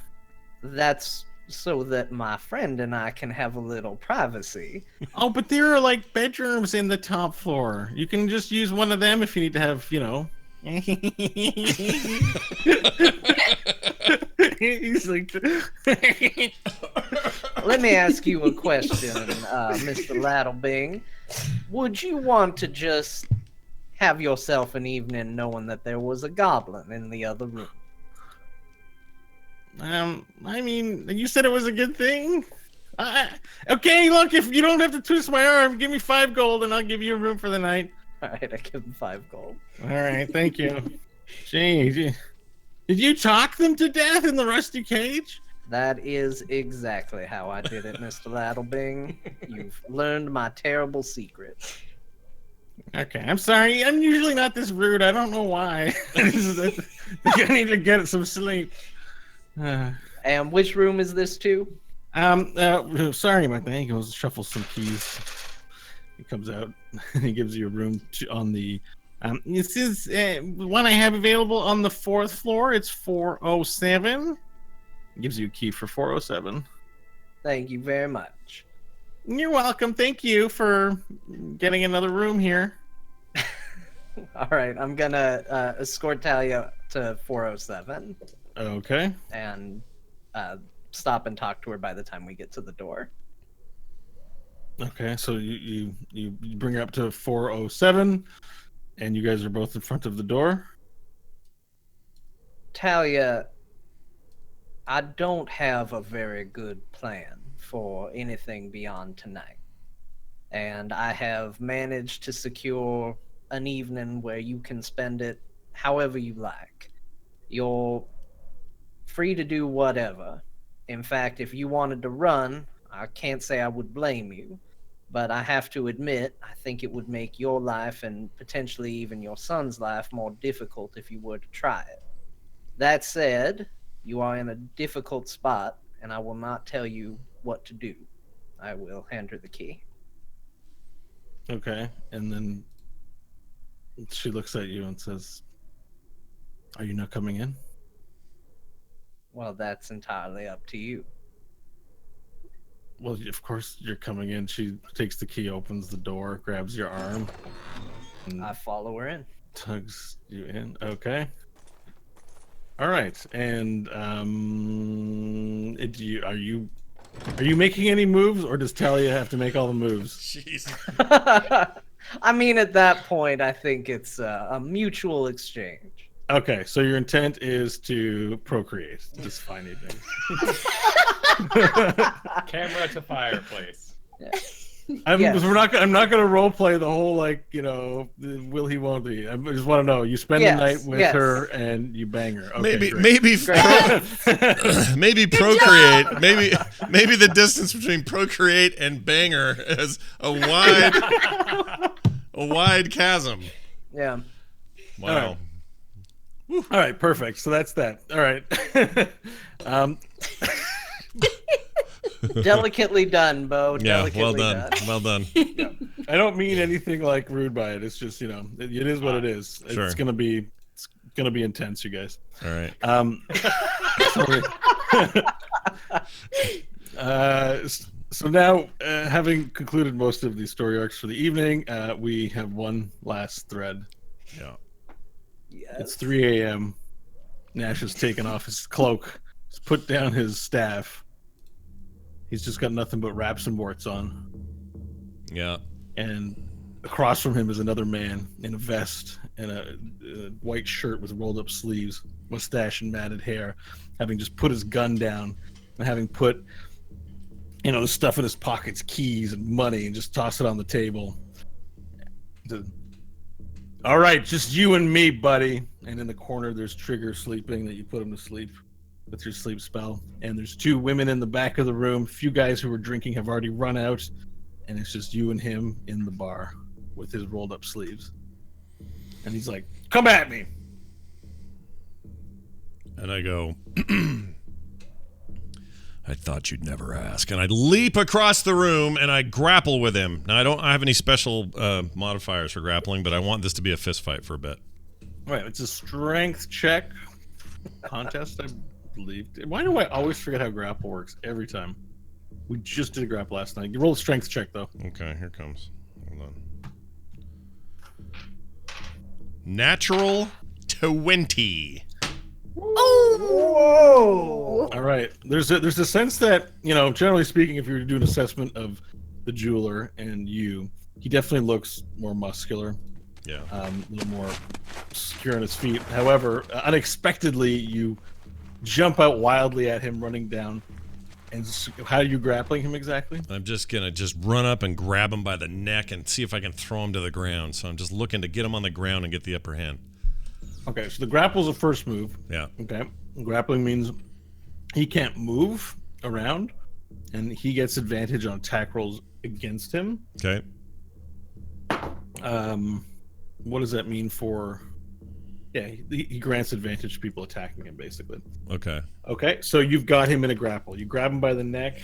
That's so that my friend and I can have a little privacy. Oh, but there are like bedrooms in the top floor. You can just use one of them if you need to have, He's like, Let me ask you a question, Mr. Ladlebing. Would you want to just have yourself an evening knowing that there was a goblin in the other room? I mean, you said it was a good thing. Okay, look, if you don't have to twist my arm, give me 5 gold and I'll give you a room for the night. All right, I give him 5 gold. All right, thank you. Jeez, did you talk them to death in the Rusty Cage? That is exactly how I did it, Mr. Ladlebing. You've learned my terrible secret. Okay, I'm sorry. I'm usually not this rude. I don't know why. I need to get some sleep. And which room is this to? Sorry about that. He goes shuffles some keys. He comes out and he gives you a room on the. This is one I have available on the 4th floor. It's 407. Gives you a key for 407. Thank you very much. You're welcome. Thank you for getting another room here. All right, I'm gonna escort Talia to 407 Okay. and stop and talk to her by the time we get to the door. Okay, so you bring her up to 407, and you guys are both in front of the door. Talia, I don't have a very good plan for anything beyond tonight. And I have managed to secure an evening where you can spend it however you like. You're free to do whatever. In fact, if you wanted to run, I can't say I would blame you, but I have to admit, I think it would make your life and potentially even your son's life more difficult if you were to try it. That said, you are in a difficult spot, and I will not tell you what to do. I will hand her the key. Okay, and then she looks at you and says, "Are you not coming in?" Well, that's entirely up to you. Well, of course you're coming in. She takes the key, opens the door, grabs your arm, and I follow her in. tugs you in. Okay. All right, and are you making any moves, or does Talia have to make all the moves? Jeez. I mean, at that point, I think it's a mutual exchange. Okay, so your intent is to procreate this fine evening. Camera to fireplace. I'm Yes. not gonna role play the whole will he won't he. I just want to know you spend Yes, the night with yes. her and you bang her. Okay, Maybe great. maybe procreate. Maybe the distance between procreate and banger is a wide chasm. Yeah. Wow. All right, perfect. So that's that. All right. Delicately done, Bo. Yeah, Delicately well done. Well done. I don't mean anything like rude by it. It's just it is what it is. Sure. It's gonna be intense, you guys. All right. So now, having concluded most of the story arcs for the evening, we have one last thread. Yeah. Yes. It's 3 a.m. Nash has taken off his cloak, he's put down his staff. He's just got nothing but wraps and warts on. Yeah. And across from him is another man in a vest and a white shirt with rolled up sleeves, mustache and matted hair, having just put his gun down and having put the stuff in his pockets, keys and money, and just toss it on the table. All right, just you and me, buddy. And in the corner, there's Trigger sleeping that you put him to sleep with your sleep spell. And there's two women in the back of the room. A few guys who were drinking have already run out. And it's just you and him in the bar with his rolled up sleeves. And he's like, "Come at me." And I go, I thought you'd never ask. And I leap across the room and I grapple with him. Now, I don't have any special modifiers for grappling, but I want this to be a fist fight for a bit. All right, it's a strength check contest, I believe. Why do I always forget how grapple works every time? We just did a grapple last night. You roll a strength check, though. Okay, here comes. Hold on. Natural 20. Whoa! All right. There's a sense that, generally speaking, if you were to do an assessment of the jeweler and you, he definitely looks more muscular, Yeah. a little more secure on his feet. However, unexpectedly, you jump out wildly at him running down. And how are you grappling him exactly? I'm just going to run up and grab him by the neck and see if I can throw him to the ground. So I'm just looking to get him on the ground and get the upper hand. Okay, so the grapple's the first move. Yeah. Okay. Grappling means he can't move around, and he gets advantage on attack rolls against him. Okay. What does that mean for... Yeah, he grants advantage to people attacking him, basically. Okay. Okay, so you've got him in a grapple. You grab him by the neck.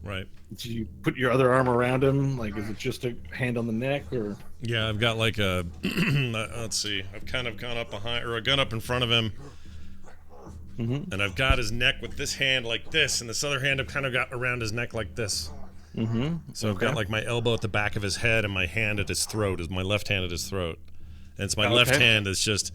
Right. Do you put your other arm around him? Like, is it just a hand on the neck, or... Yeah, I've got like a... let's see. I've kind of gone up behind, or a gun up in front of him. Mm-hmm. and I've got his neck with this hand like this, and this other hand I've kind of got around his neck like this. Mm-hmm. So I've got like my elbow at the back of his head and my hand at his throat, is my left hand at his throat. And it's my left hand that's just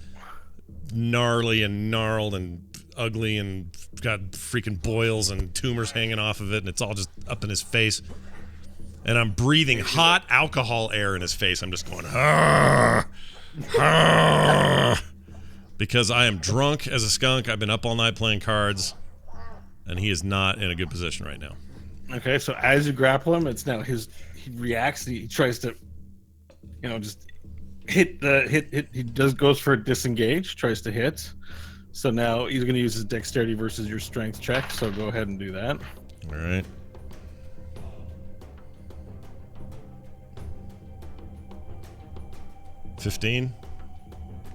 gnarly and gnarled and ugly and got freaking boils and tumors hanging off of it, and it's all just up in his face. And I'm breathing hot alcohol air in his face. I'm just going, "Arr, arr," because I am drunk as a skunk. I've been up all night playing cards, and he is not in a good position right now. Okay, so as you grapple him, it's now he reacts. He tries to, just hit. He goes for a disengage, tries to hit. So now he's going to use his dexterity versus your strength check. So go ahead and do that. All right. $15.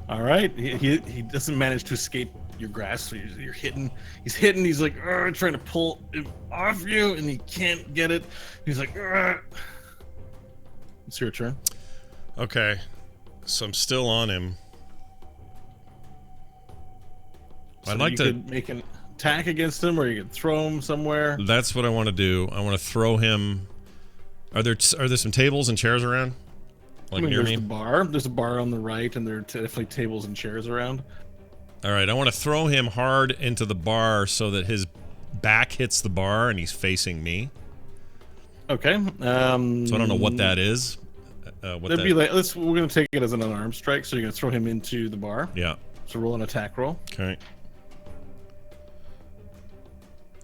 All right. He doesn't manage to escape your grasp. So you're hitting. He's hitting. He's like trying to pull it off you, and he can't get it. He's like, it's your turn. Okay. So I'm still on him. So I'd like you to could make an attack against him, or you could throw him somewhere. That's what I want to do. I want to throw him. Are there some tables and chairs around? Like near there's me? the bar. There's a bar on the right, and there are definitely tables and chairs around. All right. I want to throw him hard into the bar so that his back hits the bar and he's facing me. Okay. So I don't know what that is. That'd be like we're gonna take it as an unarmed strike. So you're gonna throw him into the bar. Yeah. So roll an attack roll. Okay.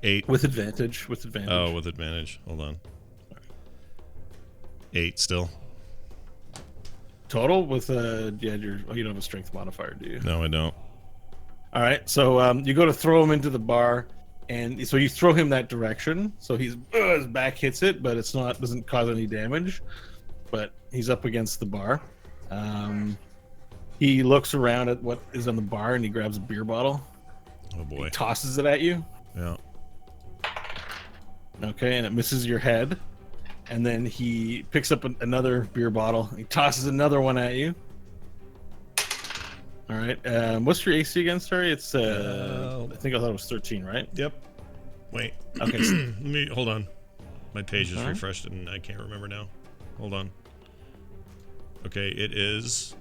8. With advantage. With advantage. Oh, with advantage. Hold on. 8 still. Total with you don't have a strength modifier, do you? No, I don't. All right. So you go to throw him into the bar, and so you throw him that direction. So his back hits it, but doesn't cause any damage. But he's up against the bar. He looks around at what is on the bar, and he grabs a beer bottle. Oh boy. Tosses it at you. Yeah. Okay, and it misses your head. And then he picks up another beer bottle. He tosses another one at you. All right. What's your AC again? Sorry, it's I think I thought it was 13, right? Yep. Wait. Okay. Let me hold on. My page is All right. refreshed and I can't remember now. Hold on. Okay, it is.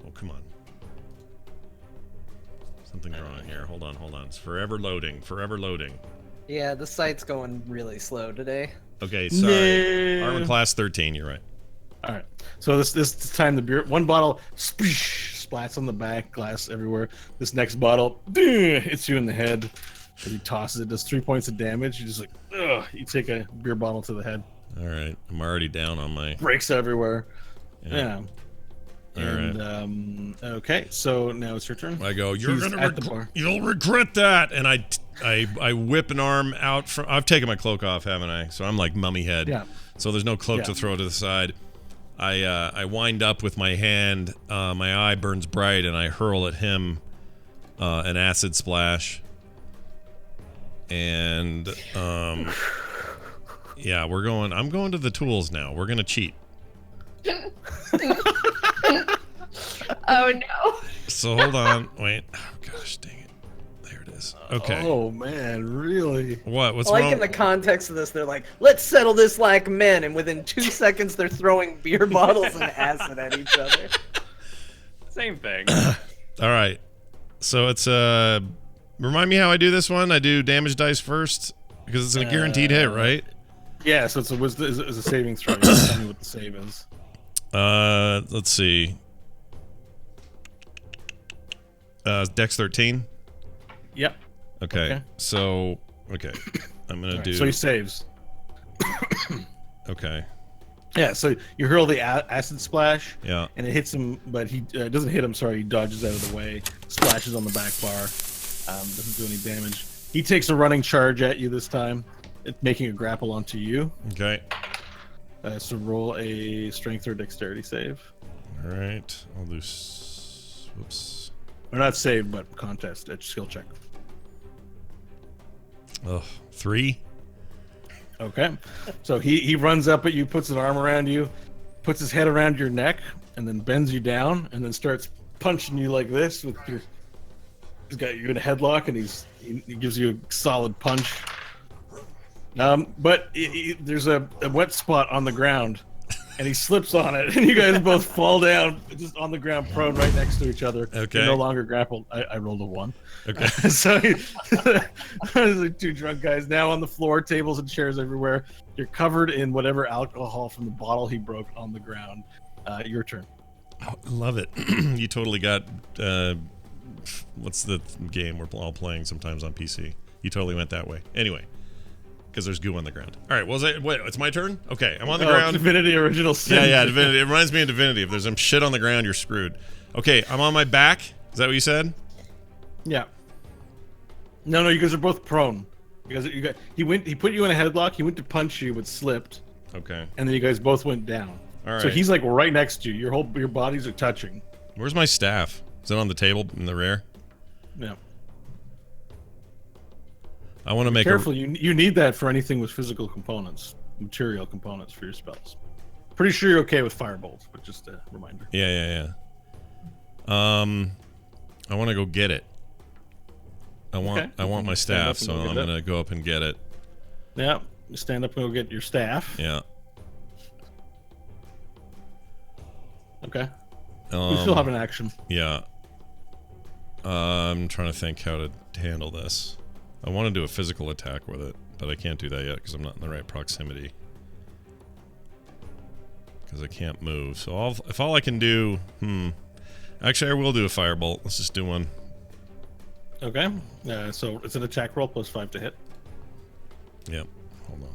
Oh, come on. Something's wrong here. Hold on. It's forever loading. Yeah, the site's going really slow today. Okay, sorry. No. Armor class 13, you're right. All right. So this time the beer, one bottle splats on the back, glass everywhere. This next bottle hits you in the head. As he tosses it, does 3 points of damage. You just like, you take a beer bottle to the head. All right. I'm already down on my. Breaks everywhere. Yeah. Yeah. And okay, so now it's your turn. I go, He's at the bar. you'll regret that. And I whip an arm out from. I've taken my cloak off, haven't I? So I'm like mummy head. Yeah. So there's no cloak Yeah. to throw to the side. I wind up with my hand. My eye burns bright, and I hurl at him an acid splash. And yeah, I'm going to the tools now. We're gonna cheat. Oh no. So hold on. Wait. Oh gosh, dang it. There it is. Okay. Oh man, really? What's Like wrong? in the context of this, they're like, "Let's settle this like men," and within 2 seconds, they're throwing beer bottles and acid at each other. Same thing. All right. So it's remind me how I do this one. I do damage dice first because it's a guaranteed hit, right? Yeah, so it's a saving throw. You tell me what the save is. Let's see. Dex 13. Yep. Okay. Okay. So I'm gonna Alright, do. so he saves. Okay. Yeah, so you hurl the acid splash, Yeah. and it hits him, but he doesn't hit him. Sorry, he dodges out of the way, splashes on the back bar, doesn't do any damage. He takes a running charge at you this time, making a grapple onto you. Okay. So roll a strength or dexterity save. All right. I'll do. Whoops. Or not save, but contest, skill check. Oh, 3. Okay. So he runs up at you, puts an arm around you, puts his head around your neck, and then bends you down, and then starts punching you like this with your He's got you in a headlock, and he gives you a solid punch. But there's a wet spot on the ground, and he slips on it, and you guys both fall down just on the ground, prone, right next to each other. Okay. You're no longer grappled. I rolled a 1. Okay. So there's like 2 drunk guys now on the floor, tables and chairs everywhere. You're covered in whatever alcohol from the bottle he broke on the ground. Your turn. Oh, I love it. You totally got. What's the game we're all playing sometimes on PC? You totally went that way. Anyway, because there's goo on the ground. All right. Well, wait, it's my turn. Okay, I'm on the ground. Divinity Original Sin. Yeah, Divinity. It reminds me of Divinity. If there's some shit on the ground, you're screwed. Okay, I'm on my back. Is that what you said? Yeah. No, you guys are both prone. Because he put you in a headlock. He went to punch you, but slipped. Okay. And then you guys both went down. All right. So he's like right next to you. Your bodies are touching. Where's my staff? Is it on the table in the rear? Yeah. I want to make Careful. You need that for anything with physical components, material components for your spells. Pretty sure you're okay with firebolt, but just a reminder. Yeah. I want to go get it. I want my staff, so I'm gonna go up and get it. Yeah. Stand up and go get your staff. Yeah. Okay. You still have an action. Yeah. I'm trying to think how to handle this. I want to do a physical attack with it, but I can't do that yet because I'm not in the right proximity. Because I can't move. So if all I can do... Actually, I will do a firebolt. Let's just do one. Okay. So it's an attack roll plus 5 to hit. Yep. Hold on.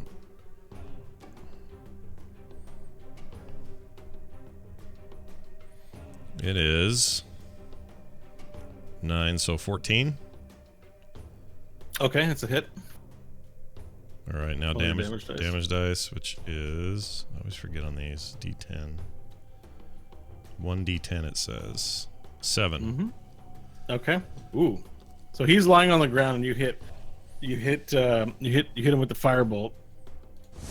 It is 9, so 14. Okay, it's a hit. All right, now Roll your damage dice, which is, I always forget on these, D10. 1d10 it says. 7. Okay. Ooh. So he's lying on the ground, and you hit him with the firebolt,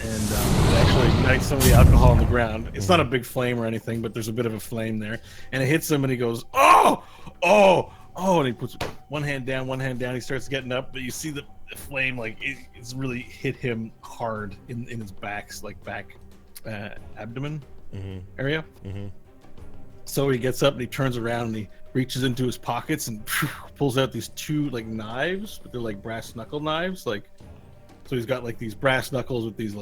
and it actually ignites some of the alcohol on the ground. It's not a big flame or anything, but there's a bit of a flame there, and it hits him, and he goes, oh, and he puts one hand down. He starts getting up, but you see the flame, like it's really hit him hard in his back abdomen area. So he gets up and he turns around and he reaches into his pockets and pulls out these 2 like knives, but they're like brass knuckle knives. So he's got like these brass knuckles with these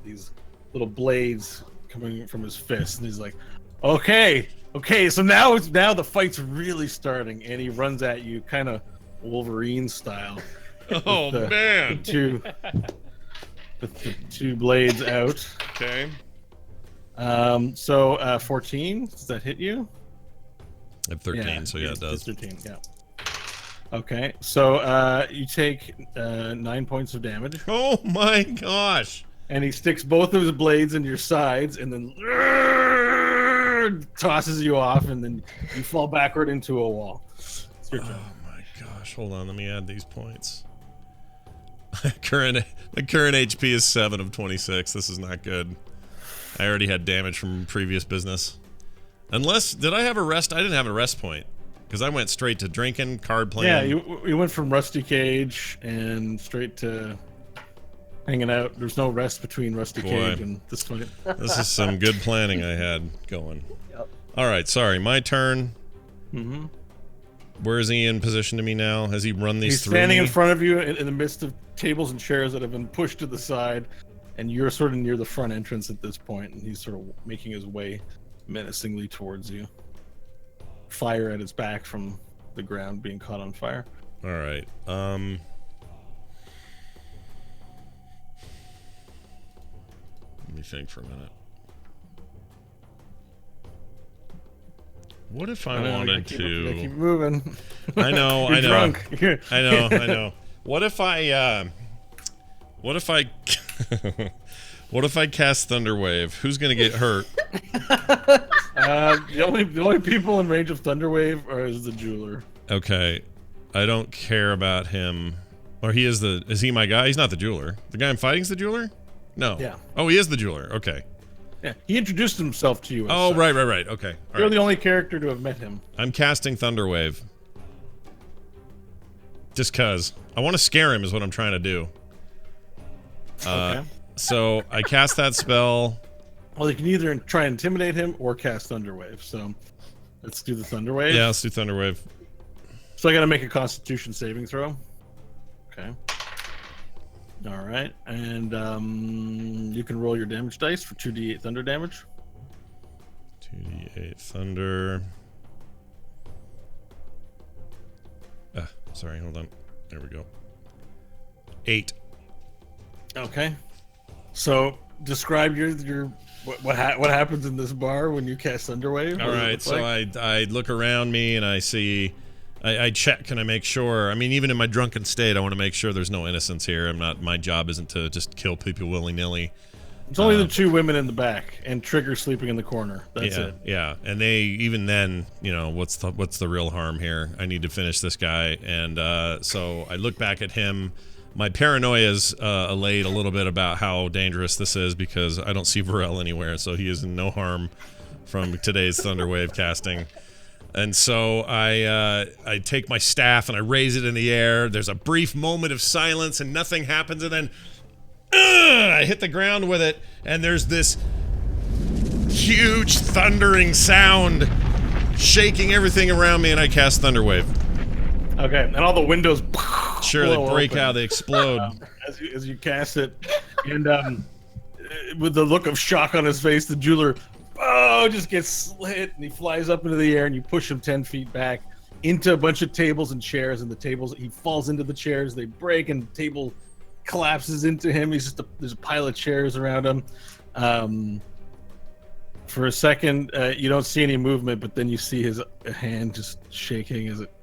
these little blades coming from his fist, and he's like, okay. So now the fight's really starting, and he runs at you, kind of Wolverine style. Oh man! With the 2 blades out. Okay. So 14, does that hit you? I have 13, so yeah, it does. It's 13, yeah. Okay, so you take 9 points of damage. Oh my gosh! And he sticks both of his blades into your sides, and then tosses you off, and then you fall backward into a wall. It's your turn. Oh my gosh! Hold on, let me add these points. The current HP is 7 of 26. This is not good. I already had damage from previous business. Unless, did I have a rest? I didn't have a rest point. Because I went straight to drinking, card playing. Yeah, you went from Rusty Cage and straight to hanging out. There's no rest between Rusty Cage and this fight. This is some good planning I had going. Yep. Alright, sorry, my turn. Mm-hmm. Where is he in position to me now? Has he run these through He's standing me? in front of you in the midst of tables and chairs that have been pushed to the side, and you're sort of near the front entrance at this point, and he's sort of making his way menacingly towards you. Fire at his back from the ground being caught on fire. Alright, let me think for a minute. What if I wanted to... Keep moving. I know, You're I know. drunk. I know. What if I what if I cast Thunderwave? Who's gonna get hurt? The only people in range of Thunderwave is the jeweler. Okay. I don't care about him. Or is he my guy? He's not the jeweler. The guy I'm fighting's the jeweler? No. Yeah. Oh, he is the jeweler. Okay. Yeah, he introduced himself to you. As Oh, such. right. Okay. All You're right. the only character to have met him. I'm casting Thunderwave. Just cause I want to scare him is what I'm trying to do. Okay. So I cast that spell. Well, you can either try and intimidate him or cast Thunderwave. So let's do the Thunderwave. Yeah, let's do Thunderwave. So I got to make a Constitution saving throw. Okay. All right, and you can roll your damage dice for 2d8 thunder damage. 2d8 thunder. Sorry, hold on. There we go. 8. Okay. So describe your what happens in this bar when you cast Thunderwave. All right, so I look around me and I see, I check and I make sure. I mean, even in my drunken state, I want to make sure there's no innocence here. My job isn't to just kill people willy nilly. It's only the 2 women in the back and Trigger sleeping in the corner. That's it. Yeah, and they even then, what's the real harm here? I need to finish this guy, and so I look back at him. My paranoia's allayed a little bit about how dangerous this is because I don't see Varel anywhere, so he is in no harm from today's Thunderwave casting. And so I take my staff and I raise it in the air. There's a brief moment of silence and nothing happens, and then I hit the ground with it, and there's this huge thundering sound shaking everything around me, and I cast Thunderwave. Okay, and all the windows Sure, they blow break open. out, they explode. As you cast it, and with the look of shock on his face, the jeweler just gets slit, and he flies up into the air, and you push him 10 feet back into a bunch of tables and chairs, and the tables, he falls into the chairs, they break, and the table collapses into him. There's a pile of chairs around him. For a second, you don't see any movement, but then you see his hand just shaking as it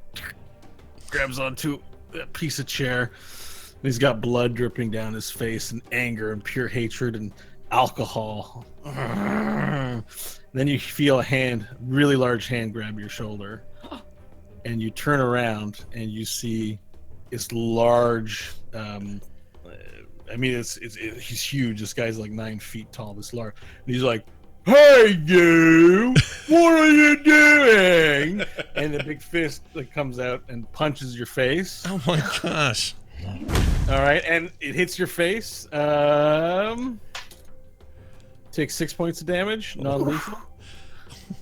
grabs onto a piece of chair. And he's got blood dripping down his face, and anger and pure hatred and alcohol. Then you feel a really large hand grab your shoulder, and you turn around and you see this large. I mean, he's huge. This guy's like 9 feet tall. This large. And he's like, "Hey, you! What are you doing?" And the big fist comes out and punches your face. Oh my gosh. All right, and it hits your face. Takes 6 points of damage, non-lethal.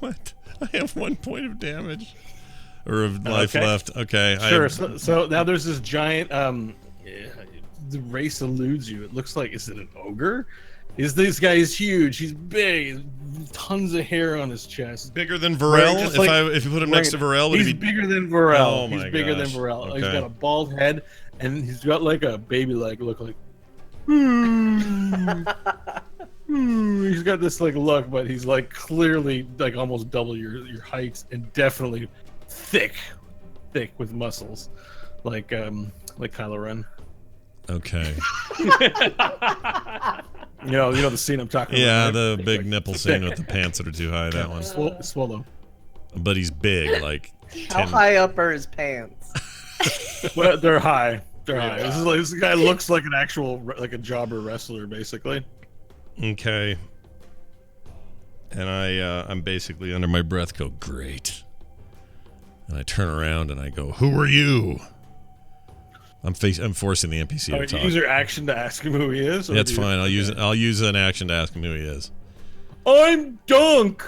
What? I have 1 point of damage. Or of life Okay. left. Okay. Sure. So now there's this giant. The race eludes you. It looks like, is it an ogre? This guy is huge. He's big. Tons of hair on his chest. Bigger than Varel? Just If you put him next to Varel, would he's he be bigger than Varel. Oh my he's bigger gosh. than Varel. He's Okay. got a bald head, and he's got like a baby-like look, like. He's got this look, but he's clearly almost double your height, and definitely thick with muscles, like Kylo Ren. Okay. You know the scene I'm talking Yeah, about. the right? big nipple scene with the pants that are too high, that one. Swallow. But he's big, like How 10 high up are his pants? Well, they're high. They're high. This guy looks like an actual a jobber wrestler, basically. Okay. And I'm basically under my breath go, great. And I turn around and I go, who are you? I'm forcing the NPC to All right, talk. use your action to ask him who he is. or That's do you- fine. I'll use an action to ask him who he is. I'm Dunk.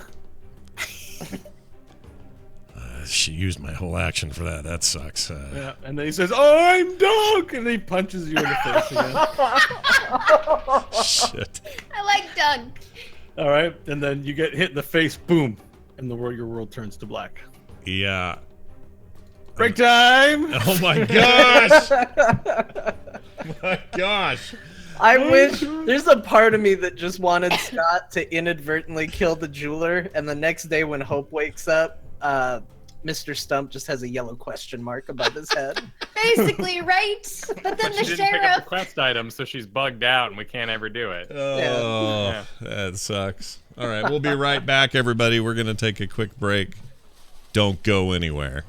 She used my whole action for that. That sucks. Yeah, and then he says, "I'm Dunk," and he punches you in the face again. Shit. I like Dunk. All right, and then you get hit in the face, boom, and your world turns to black. Yeah. Break time. Oh my gosh. My gosh. I wish there's a part of me that just wanted Scott to inadvertently kill the jeweler, and the next day when Hope wakes up, Mr. Stump just has a yellow question mark above his head. Basically, right? But then But the she didn't pick up sheriff. the quest item, so she's bugged out, and we can't ever do it. Oh, Yeah. that sucks. All right, we'll be right back, everybody. We're going to take a quick break. Don't go anywhere.